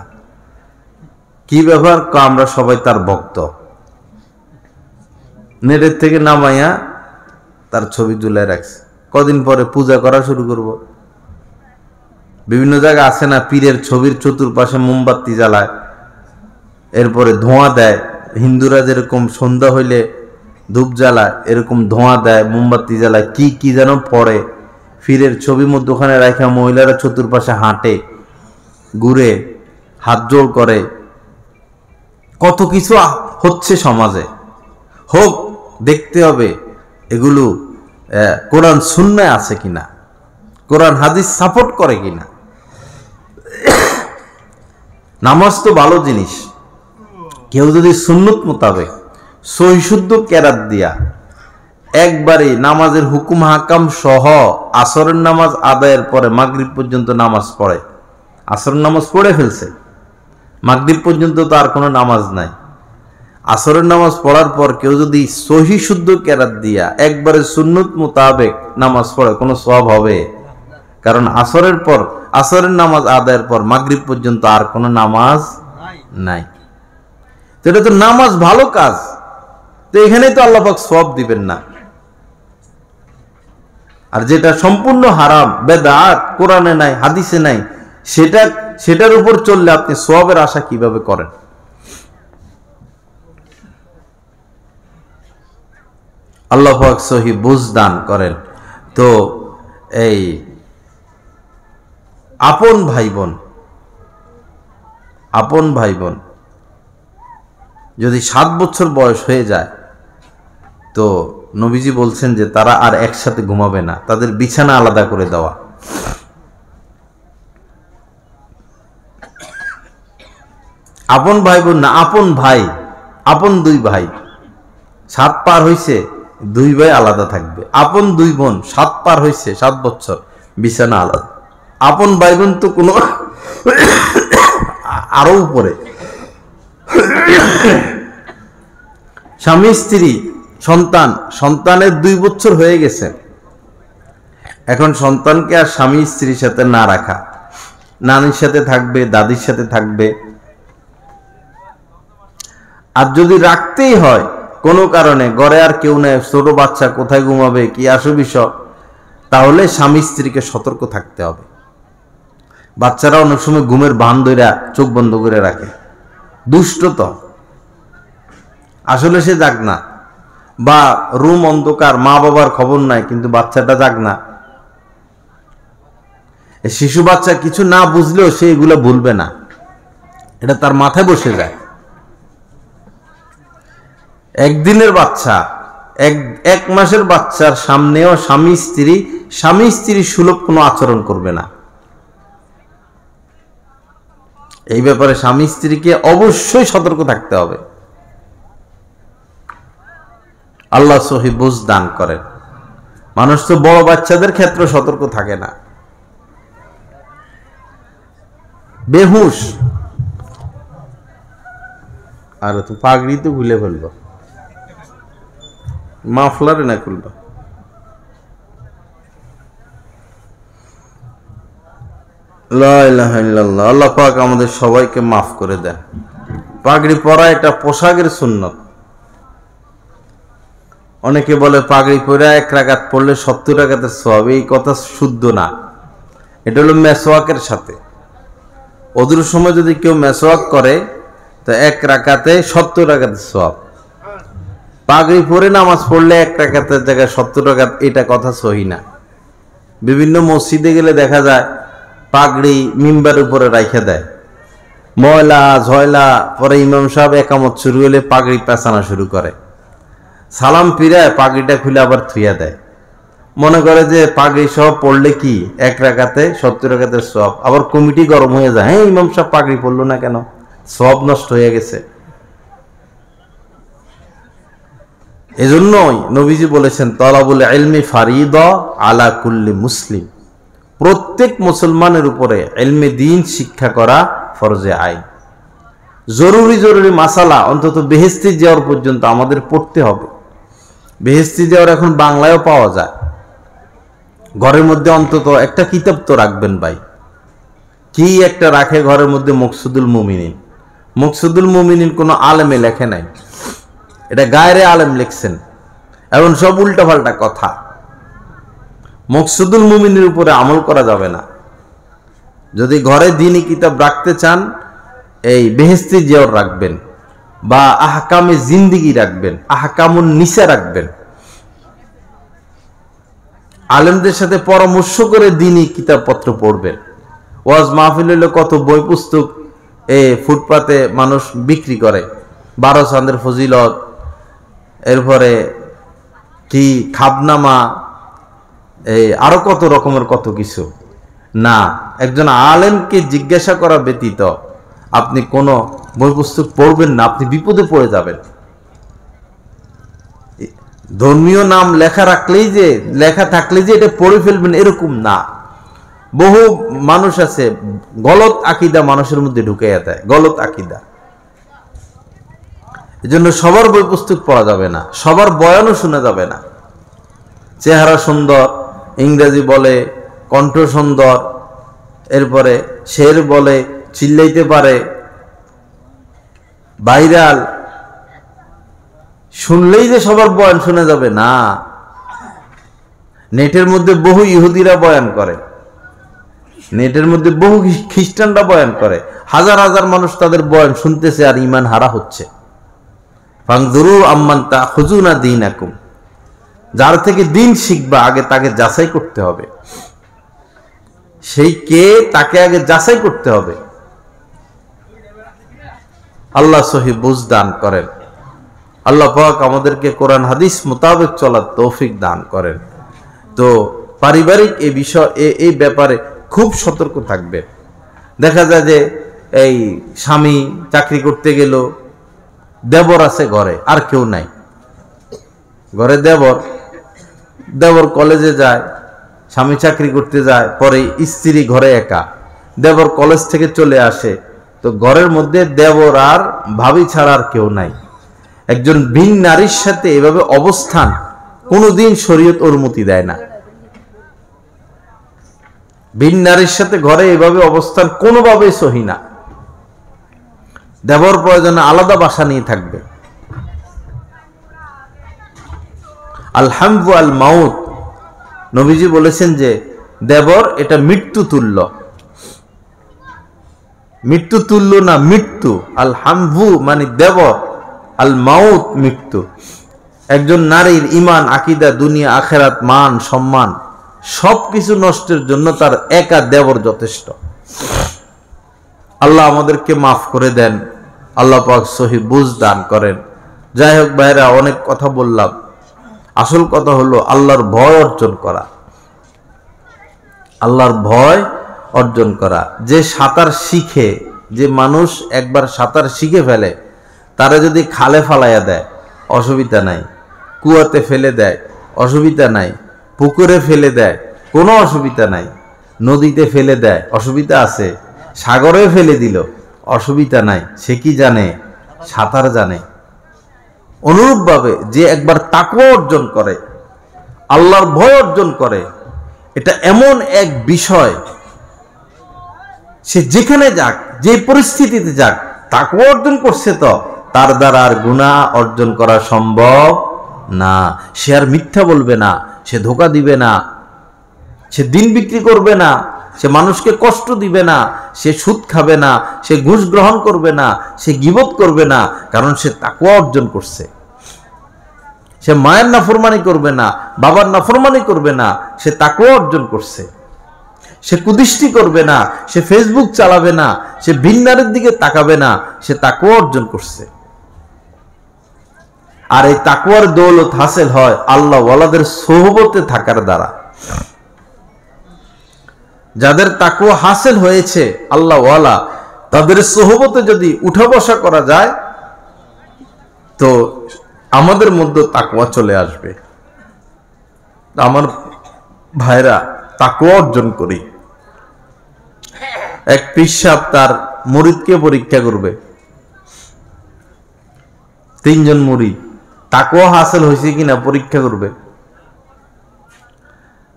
A: কি ব্যাপার? আমরা সবাই তার ভক্ত। নেটের থেকে নামাইয়া তার ছবি ঝুলাই রাখছে। কদিন পরে পূজা করা শুরু করব। বিভিন্ন জায়গায় আছে না, পীরের ছবির চতুর্পাশে মোমবাতি জ্বালায়, এরপরে ধোঁয়া দেয়। হিন্দুরা যেরকম সন্ধ্যা হইলে ধূপ জ্বালায়, এরকম ধোঁয়া দেয়, মোমবাতি জ্বালায়, কি কি যেন পড়ে। পীরের ছবি মধ্যখানে রাখা মহিলারা চতুর্পাশে হাঁটে, ঘুরে, হাত জোড় করে। কত কিছু হচ্ছে সমাজে। হোক, দেখতে হবে এগুলো কোরআন সুন্নায় আছে কিনা, কোরআন হাদিস সাপোর্ট করে কিনা। নামাজ তো ভালো জিনিস, কেউ যদি সুন্নত মোতাবেক সহি শুদ্ধ কেরাত দিয়া একবারে নামাজের হুকুম হাকাম সহ আসরের নামাজ আদায়ের পরে মাগরিব পর্যন্ত নামাজ পড়ে, আসরের নামাজ পড়ে ফেলছে, মাগরিব পর্যন্ত তো আর কোনো নামাজ নাই। আসরের নামাজ পড়ার পর কেউ যদি সহি শুদ্ধ কেরাত দিয়া একবারে সুন্নত মোতাবেক নামাজ পড়ে, কোনো সওয়াব হবে? কারণ আসরের পর, আসরের নামাজ আদায়ের পর মাগরিব পর্যন্ত আর কোনো নামাজ নাই। তো এটা তো নামাজ ভালো কাজ, তো এখানে তো আল্লাহ পাক সওয়াব দিবেন না। আর যেটা সম্পূর্ণ হারাম, বেদাত, কোরআনে নাই, হাদিসে নাই, সেটার উপর চললে আপনি সওয়াবের আশা কিভাবে করেন? আল্লাহ পাক সহি বুঝ দান করেন। তো এই আপন ভাই বোন যদি 7 বছর বয়স হয়ে যায় তো নবীজি বলছেন যে তারা আর একসাথে ঘুমাবে না, তাদের বিছানা আলাদা করে দেওয়া। আপন ভাই বোন না, আপন ভাই, আপন 2 ভাই, 7 পার হইছে 2 ভাই আলাদা থাকবে। আপন 2 বোন 7 পার হইছে, 7 বছর, বিছানা আলাদা। আপন ভাই বোন তো কোনো আরো উপরে। স্বামী স্ত্রী, সন্তান, সন্তানের 2 বছর হয়ে গেছে, এখন সন্তানকে আর স্বামী স্ত্রীর সাথে না রাখা, নানির সাথে থাকবে, দাদির সাথে থাকবে। আর যদি রাখতেই হয় কোনো কারণে, ঘরে আর কেউ নেই, ছোট বাচ্চা কোথায় ঘুমাবে, কি আসো বিষয়, তাহলে স্বামী স্ত্রীকে সতর্ক থাকতে হবে। বাচ্চারা অনেক সময় ঘুমের ভান ধইরা চোখ বন্ধ করে রাখে, দুষ্ট তো, আসলে সে জাগ না, বা রুম অন্ধকার, মা বাবার খবর নাই কিন্তু বাচ্চাটা জাগ না। শিশু বাচ্চা কিছু না বুঝলেও সে এগুলো ভুলবে না, এটা তার মাথায় বসে যায়। একদিনের বাচ্চা, এক মাসের বাচ্চার সামনেও স্বামী স্ত্রী সুলভ কোনো আচরণ করবে না। এই ব্যাপারে স্বামী স্ত্রীকে অবশ্যই সতর্ক থাকতে হবে। আল্লাহ সহি বুঝ দান করেন। মানুষ তো বড় বাচ্চাদের ক্ষেত্রে সতর্ক থাকে না। বেহুশ, আর তো পাগড়ি তো খুলে ফেলবো, মাফলারে না খুলবা। লা ইলাহা ইল্লাল্লাহ। আল্লাহ পাক আমাদের সবাইকে মাফ করে দেন। পাগড়ি পরা এটা পোশাকের সুন্নত। অনেকে বলে পাগড়ি পরে 1 রাকাত পড়লে 70 রাকাতের সওয়াব, এই কথা শুদ্ধ না। এটা হলো মেসওয়াকের সাথে। ওদের সময় যদি কেউ মেসওয়াক করে তো 1 রাকাতে 70 রাকাতের সওয়াব। পাগড়ি পরে নামাজ পড়লে 1 রাকাতের জায়গায় 70 রাকাত, এটা কথা সহি না। বিভিন্ন মসজিদে গেলে দেখা যায় পাগড়ি মিম্বার উপরে রাইখা দেয়, ময়লা ঝয়লা, পরে ইমাম সাহেব একামত শুরু হলে পাগড়ি পেঁচানো শুরু করে, সালাম ফিরায় পাগড়িটা খুলে আবার থুইয়া দেয়, মনে করে যে পাগড়ি সব পড়লে কি 1 রাকাতে 70 রাকাতের সওয়াব। আবার কমিটি গরম হয়ে যায়, হ্যাঁ ইমাম সাহেব পাগড়ি পড়লো না কেন, সওয়াব নষ্ট হয়ে গেছে। এজন্যই নবীজি বলেছেন তলাবুল ইলমি ফারিদা আলা কুল্লি মুসলিম, প্রত্যেক মুসলমানের উপরে ইলমে দ্বীন শিক্ষা করা ফরজে আইন। জরুরি মাসালা অন্তত বেহেশতে যাওয়ার পর্যন্ত আমাদের পড়তে হবে। বেহেশতে যাওয়ার এখন বাংলায়ও পাওয়া যায়। ঘরের মধ্যে অন্তত একটা কিতাব তো রাখবেন ভাই। কি একটা রাখে ঘরের মধ্যে? মকসুদুল মুমিনিন। মকসুদুল মুমিনিন কোনো আলেমে লেখে নাই, এটা গায়রে আলেম লিখছেন, এখন সব উল্টাপাল্টা কথা। মকসুদুল মুমিনের উপরে আমল করা যাবে না। যদি ঘরে দ্বীনি কিতাব রাখতে চান, এই বেহেশতি জিয়ার রাখবেন, বা আহকামে জিন্দিগি রাখবেন, আহকামুন নিসা রাখবেন। আলেমদের সাথে পরামর্শ করে দ্বীনি কিতাবপত্র পড়বেন। ওয়াজ মাহফিল হইলে কত বই পুস্তক ফুটপাতে মানুষ বিক্রি করে, 12 চাঁদের ফজিলত, এরপরে কি খাবনামা, আরো কত রকমের কত কিছু। না, একজন আলেমকে জিজ্ঞাসা করা ব্যতীত আপনি কোনো বই পুস্তক পড়বেন না, আপনি বিপদে পড়ে যাবেন। ধর্মীয় নাম লেখা থাকলে যে এটা পড়ে ফেলবেন এরকম না। বহু মানুষ আছে গলত আকীদা মানুষের মধ্যে ঢুকাইয়া দেয়, গলত আকীদা। এজন্য সবার বই পুস্তক পড়া যাবে না, সবার বয়ানও শোনা যাবে না। চেহারা সুন্দর, ইংরেজি বলে, কণ্ঠ সুন্দর, এরপরে শের বলে, চিল্লাইতে পারে, ভাইরাল, শুনলেই যে সবার বয়ান শোনা যাবে না। নেটের মধ্যে বহু ইহুদিরা বয়ান করে, নেটের মধ্যে বহু খ্রিস্টানরা বয়ান করে, হাজার হাজার মানুষ তাদের বয়ান শুনতেছে আর ঈমান হারা হচ্ছে। ফানজুরু আম্মান তাখুযুনা দীনাকুম, যার থেকে দিন শিখবা আগে তাকে যাচাই করতে হবে। সেই কে তাকে আগে যাচাই করতে হবে। আল্লাহ সহি বুঝ দান করেন। আল্লাহ পাক আমাদেরকে কোরআন হাদিস মোতাবেক চলার তৌফিক দান করেন। তো পারিবারিক এই বিষয় এই ব্যাপারে খুব সতর্ক থাকবে। দেখা যায় যে এই স্বামী চাকরি করতে গেল, দেবর আছে ঘরে, আর কেউ নাই ঘরে, দেবর কলেজে যায়, স্বামী চাকরি করতে যায়, পরে স্ত্রী ঘরে একা, দেবর কলেজ থেকে চলে আসে, তো ঘরের মধ্যে দেবর আর ভাবি ছাড়া আর কেউ নাই। একজন ভিন নারীর সাথে এভাবে অবস্থান কোনোদিন শরীয়ত অনুমতি দেয় না। ভিন নারীর সাথে ঘরে এভাবে অবস্থান কোনোভাবেই সহি না। দেবর প্রয়োজনে আলাদা বাসা নিয়ে থাকবে। আল হামু আল মাউত, নবীজি বলেছেন যে দেবর এটা মৃত্যু তুল্য, মৃত্যু তুল্য না, মৃত্যু। আল হামু মানে দেবর, আল মাউত মৃত্যু। একজন নারীর ঈমান, আকীদা, দুনিয়া, আখিরাত, মান সম্মান সবকিছু নষ্টের জন্য তার একা দেবর যথেষ্ট। আল্লাহ আমাদেরকে মাফ করে দেন, আল্লাহ পাক সহি বুঝ দান করেন। যাই হোক ভাইরা, অনেক কথা বললাম। আসল কথা হলো আল্লাহর ভয় অর্জন করা, আল্লাহর ভয় অর্জন করা। যে সাঁতার শিখে, যে মানুষ একবার সাঁতার শিখে ফেলে, তারা যদি খালে ফালাইয়া দেয় অসুবিধা নাই, কুয়াতে ফেলে দেয় অসুবিধা নাই, পুকুরে ফেলে দেয় কোনো অসুবিধা নাই, নদীতে ফেলে দেয় অসুবিধা আছে, সাগরে ফেলে দিল অসুবিধা নাই। সে কি জানে? সাঁতার জানে। অনুরূপভাবে যে একবার তাকওয়া অর্জন করে, আল্লাহর ভয় অর্জন করে, এটা এমন এক বিষয়, সে যেখানে যাক, যে পরিস্থিতিতে যাক, তাকওয়া অর্জন করছে, তো তার দ্বারা আর গুনাহ অর্জন করা সম্ভব না। সে আর মিথ্যা বলবে না, সে ধোঁকা দিবে না, সে দিন বিক্রি করবে না, সে মানুষকে কষ্ট দিবে না, সে সুদ খাবে না, সে ঘুষ গ্রহণ করবে না, সে গীবত করবে না, কারণ সে তাকওয়া অর্জন করছে। সে মায়ের নাফরমানি করবে না, বাবার নাফরমানি করবে না, সে তাকওয়া অর্জন করছে। সে কুদৃষ্টি করবে না, সে ফেসবুক চালাবে না, সে ভিন নারীর দিকে তাকাবে না, সে তাকওয়া অর্জন করছে। আর এই তাকওয়ার দৌলত হাসিল হয় আল্লাহ ওয়ালাদের সোহবতে থাকার দ্বারা। যাদের তাকওয়া হাসিল হয়েছে আল্লাহ ওয়ালা, তাদের সোহবতে যদি উঠা বসা করা যায়, তো আমাদের মধ্যে তাকওয়া চলে আসবে। আমার ভাইরা, তাকওয়া অর্জন করি। এক পীর সাহেব তার মুরিদকে পরীক্ষা করবে। 3 জন মুরিদ তাকওয়া হাসিল হয়েছে কিনা পরীক্ষা করবে।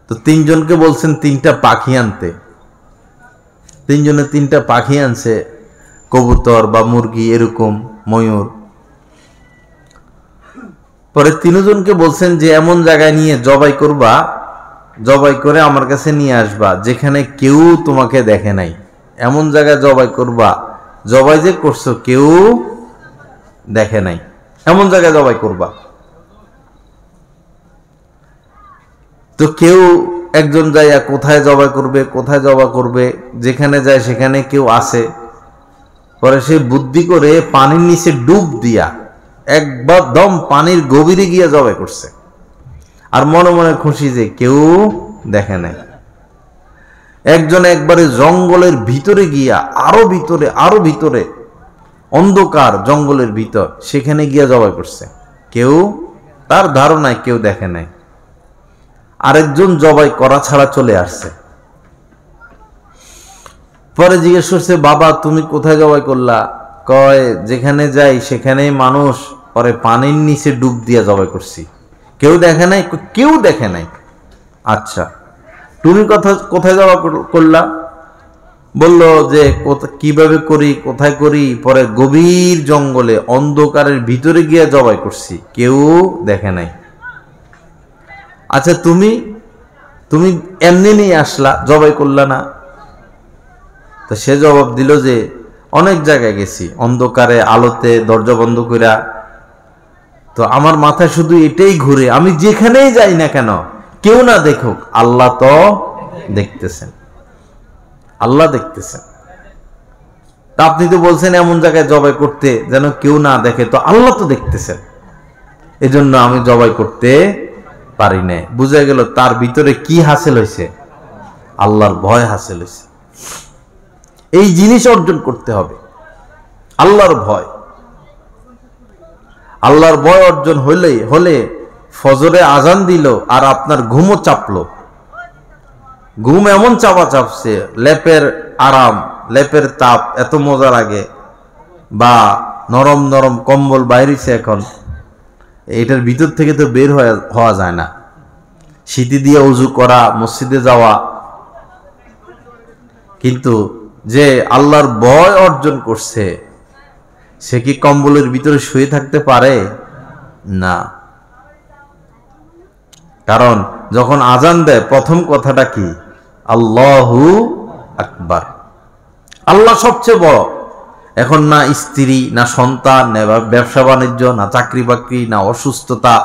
A: তো 3 জনকে বলছেন 3টা পাখি আনতে। 3 জনে 3টা পাখি আনছে, কবুতর বা মুরগি, এরকম ময়ূর। পরে 3 জনকে বলছেন যে এমন জায়গায় নিয়ে জবাই করবা, জবাই করে আমার কাছে নিয়ে আসবা যেখানে কেউ তোমাকে দেখে নাই। এমন জায়গায় জবাই করবা, জবাই যে করছো কেউ দেখে নাই, এমন জায়গায় জবাই করবা। তো কেউ একজন যাইয়া কোথায় জবাই করবে, কোথায় জবাই করবে, যেখানে যায় সেখানে কেউ আসে। পরে সে বুদ্ধি করে পানির নিচে ডুব দিয়া একবার দম পানির গভীরে গিয়া জবাই করছে। আর মনে মনে খুশি যে কেউ দেখে নাই। একজন একবারে জঙ্গলের ভিতরে গিয়া, আরো ভিতরে অন্ধকার জঙ্গলের ভিতর, সেখানে গিয়া জবাই করছে। কেউ, তার ধারণায় কেউ দেখে নাই। আরেকজন জবাই করা ছাড়া চলে আসছে। পরে জিজ্ঞেস করছে, বাবা তুমি কোথায় জবাই করলা? কয় যেখানে যাই সেখানেই মানুষ, পরে পানির নিচে ডুব দিয়া জবাই করছি। কেউ দেখে নাই? কেউ দেখে নাই। আচ্ছা, তুমি কোথায় জবাই করলা? বলল যে কিভাবে করি, কোথায় করি, পরে গভীর জঙ্গলে অন্ধকারের ভিতরে গিয়ে জবাই করছি, কেউ দেখে নাই। আচ্ছা, তুমি এমনি নিয়ে আসলা, জবাই করলা না? তো সে জবাব দিল যে অনেক জায়গায় গেছি, অন্ধকারে, আলোতে, দরজা বন্ধ কইরা। তো আমার মাথায় শুধু এটাই ঘুরে, আমি যেখানেই যাই না কেন, কেউ না দেখুক, আল্লাহ তো দেখতেছেন, আল্লাহ দেখতেছেন। তা আপনি তো বলছেন এমন জায়গায় জবাই করতে যেন কেউ না দেখে, তো আল্লাহ তো দেখতেছেন, এজন্য আমি জবাই করতে পারি না। বুঝা গেল তার ভিতরে কি হাসিল হয়েছে? আল্লাহর ভয় হাসিল হয়েছে। এই জিনিস অর্জন করতে হবে, আল্লাহর ভয়। আল্লাহর ভয় অর্জন হলে ফজরে আজান দিল আর আপনার ঘুমও চাপলো, ঘুম এমন চাপা চাপছে, লেপের আরাম, লেপের তাপ এত মজা লাগে, বা নরম নরম কম্বল বাইরেছে এখন, এটার ভিতর থেকে তো বের হওয়া যায় না। শীতি দিয়ে উজু করা, মসজিদে যাওয়া, কিন্তু যে আল্লাহর ভয় অর্জন করছে সে কি কম্বলের ভিতরে শুয়ে থাকতে পারে? না। কারণ যখন আজান দেয় প্রথম কথাটা কি? আল্লাহু আকবার, আল্লাহ সবচেয়ে বড়। এখন না স্ত্রী, না সন্তান, না ব্যবসা বাণিজ্য, না চাকরি বাকরি, না অসুস্থতা,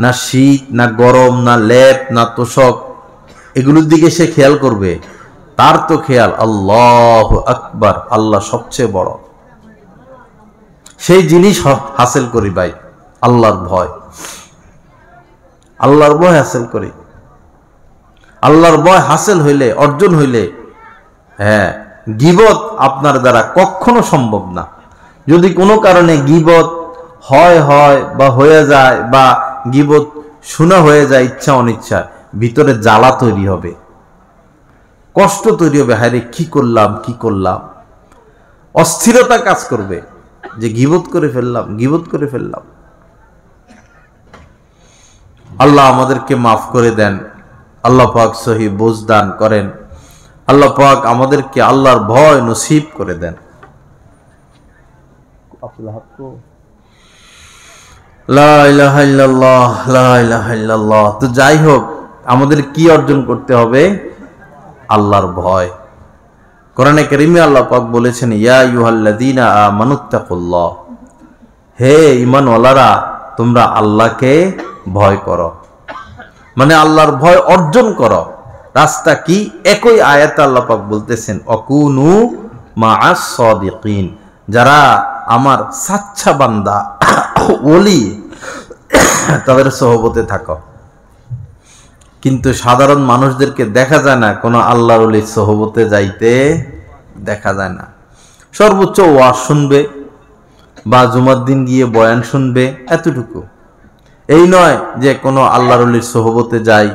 A: না শীত, না গরম, না লেপ, না তোষক, এগুলোর দিকে সে খেয়াল করবে? তার তো খেয়াল আল্লাহু আকবার, আল্লাহ সবচেয়ে বড়। সেই জিনিস হাসিল করি ভাই, আল্লাহর ভয়। আল্লাহর ভয় হাসিল করি। আল্লাহর ভয় হাসিল হইলে, অর্জন হইলে, হ্যাঁ, গীবত আপনার দ্বারা কখনো সম্ভব না। যদি কোনো কারণে গীবত হয় বা হয়ে যায়, বা গীবত শোনা হয়ে যায় ইচ্ছা অনিচ্ছা, ভিতরে জ্বালা তৈরি হবে, কষ্ট তৈরি হবে, হায় রে কি করলাম, অস্থিরতা কাজ করবে যে গীবত করে ফেললাম। আল্লাহ আমাদেরকে মাফ করে দেন, আল্লাহ পাক সহি বুঝ দান করেন, আল্লাহ পাক আমাদেরকে আল্লাহর ভয় নসিব করে দেন। লা ইলাহা ইল্লাল্লাহ, লা ইলাহা ইল্লাল্লাহ। তো যাই হোক, আমাদের কি অর্জন করতে হবে? আল্লাহর ভয়। কোরআনে কারীমে আল্লাহ পাক বলেছেন, ইয়া আইয়ুহাল্লাযীনা আমানুত্তাকুল্লাহ, হে ঈমানওয়ালারা তোমরা আল্লাহকে ভয় করো, মানে আল্লাহর ভয় অর্জন করো। রাস্তা কি? একই আয়াতে আল্লাহ পাক বলতেছেন, অকুনু মাআস সাদিকিন, যারা আমার সাচ্চা বান্দা ওলি তাদের সহবতে থাকো। কিন্তু সাধারণ মানুষদেরকে দেখা যায় না কোনো আল্লাহর ওলির সহবতে যাইতে, দেখা যায় না। সর্বোচ্চ ওয়াজ শুনবে বা জুমার দিন গিয়ে বয়ান শুনবে, এতটুকু। এই নয় যে কোনো আল্লাহর ওলির সহবতে যাই,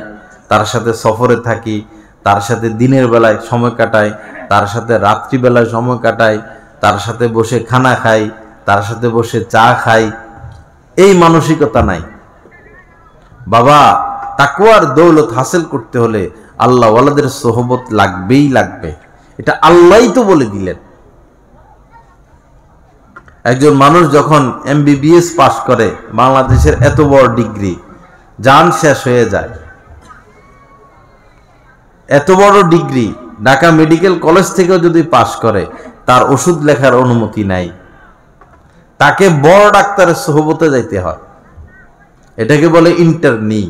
A: তার সাথে সফরে থাকি, তার সাথে দিনের বেলায় সময় কাটাই, তার সাথে রাত্রিবেলায় সময় কাটাই, তার সাথে বসে খানা খাই, তার সাথে বসে চা খাই, এই মানসিকতা নাই। বাবা, তাকওয়ার দৌলত হাসিল করতে হলে আল্লাহ ওয়ালাদের সোহবত লাগবে। এটা আল্লাহই তো বলে দিলেন। একজন মানুষ যখন MBBS পাশ করে, বাংলাদেশের এত বড় ডিগ্রি, জান শেষ হয়ে যায়। এত বড় ডিগ্রি ঢাকা মেডিকেল কলেজ থেকেও যদি পাশ করে, তার ওষুধ লেখার অনুমতি নাই, তাকে বড় ডাক্তারের সোহবতে যাইতে হয়। এটাকে বলে ইন্টার্নি।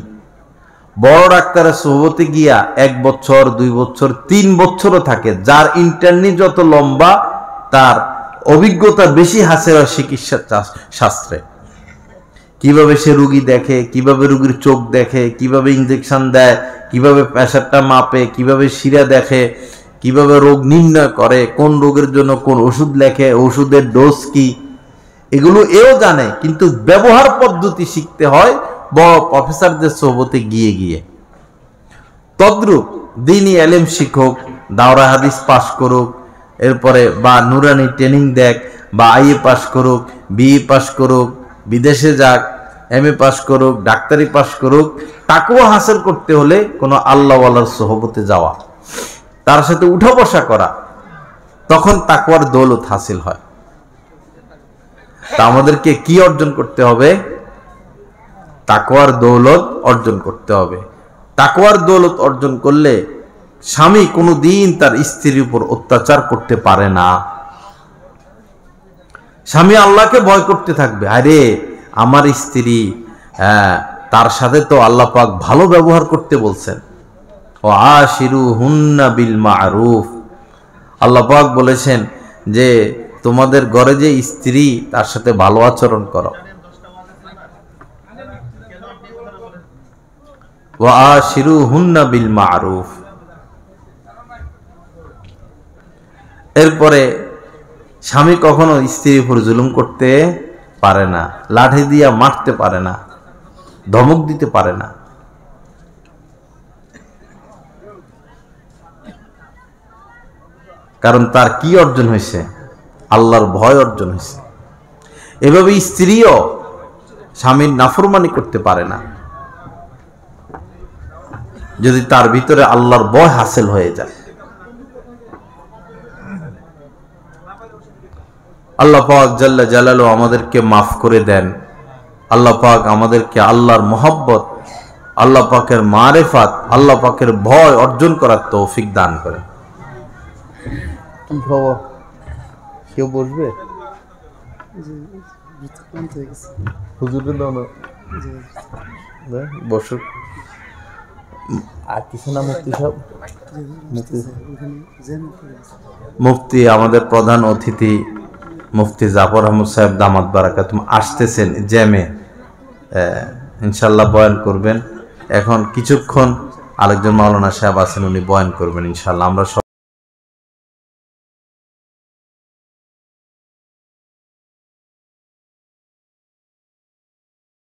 A: বড় ডাক্তারের সোহবতে গিয়া 1 বছর, 2 বছর, 3 বছরও থাকে। যার ইন্টার্নি যত লম্বা, তার অভিজ্ঞতা বেশি হাসিল হয় চিকিৎসা শাস্ত্রে। কিভাবে সে রুগী দেখে, কিভাবে রুগীর চোখ দেখে, কিভাবে ইনজেকশন দেয়, কিভাবে প্রেসারটা মাপে, কিভাবে শিরা দেখে, কিভাবে রোগ নির্ণয় করে, কোন রোগের জন্য কোন ওষুধ লেখে, ওষুধের ডোজ কি, এগুলো এও জানে। কিন্তু ব্যবহার পদ্ধতি শিখতে হয় বড় প্রফেসরদের সোহবতে গিয়ে। তদ্রূপ দ্বীনি ইলম শিখুক, দাওরা হাদিস পাশ করুক, এরপরে বা নুরানি ট্রেনিং দেখ, বা IA পাশ করুক, BE পাশ করুক, বিদেশে যাক, MA পাশ করুক, ডাক্তারি পাশ করুক, তাকওয়া হাসিল করতে হলে কোনো আল্লাহওয়ালার সোহবতে যাওয়া, তার সাথে উঠা বসা করা, তখন তাকওয়ার দৌলত হাসিল হয়। তা আমাদেরকে কি অর্জন করতে হবে? তাকওয়ার দৌলত অর্জন করতে হবে। তাকওয়ার দৌলত অর্জন করলে স্বামী কোনোদিন তার স্ত্রীর উপর অত্যাচার করতে পারে না। স্বামী আল্লাহকে ভয় করতে থাকবে, আরে আমার স্ত্রী, তার সাথে তো আল্লাহ পাক ভালো ব্যবহার করতে বলছেন, ও আশিরুহুন্না বিল মারুফ। আল্লাহ পাক বলেছেন যে তোমাদের ঘরে যে স্ত্রী তার সাথে ভালো আচরণ করো। ওয়া আশিরুহুন্না বিল মারুফ। এরপরে স্বামী কখনো স্ত্রীর উপর জুলুম করতে পারে না, লাঠি দিয়া মারতে পারে না, ধমক দিতে পারে না। কারণ তার কি অর্জন হয়েছে? আল্লাহর ভয় অর্জন হয়েছে। এভাবে স্ত্রীও স্বামীর নাফরমানি করতে পারে না যদি তার ভিতরে আল্লাহর ভয় হাসিল হয়ে যায়। আল্লাহ পাক জাল্লা জালালু আমাদেরকে মাফ করে দেন। আল্লাহ পাক আমাদেরকে আল্লাহর মহব্বত, আল্লাহ পাকের মারেফাত, আল্লাহ পাকের ভয় অর্জন করার তৌফিক দান করেন। কি খবর? কেউ বসবে? হুজুরের দাও না, বসুক। আর কিছু না? মুফতি সাহেব, মুফতি আমাদের প্রধান অতিথি মুফতি জাফর আহমদ সাহেব দামাত বারাকাতুম আসতেছেন জ্যামে, ইনশাল্লাহ বয়ান করবেন। এখন কিছুক্ষণ আরেকজন মাওলানা সাহেব আছেন, উনি বয়ান করবেন ইনশাল্লাহ। আমরা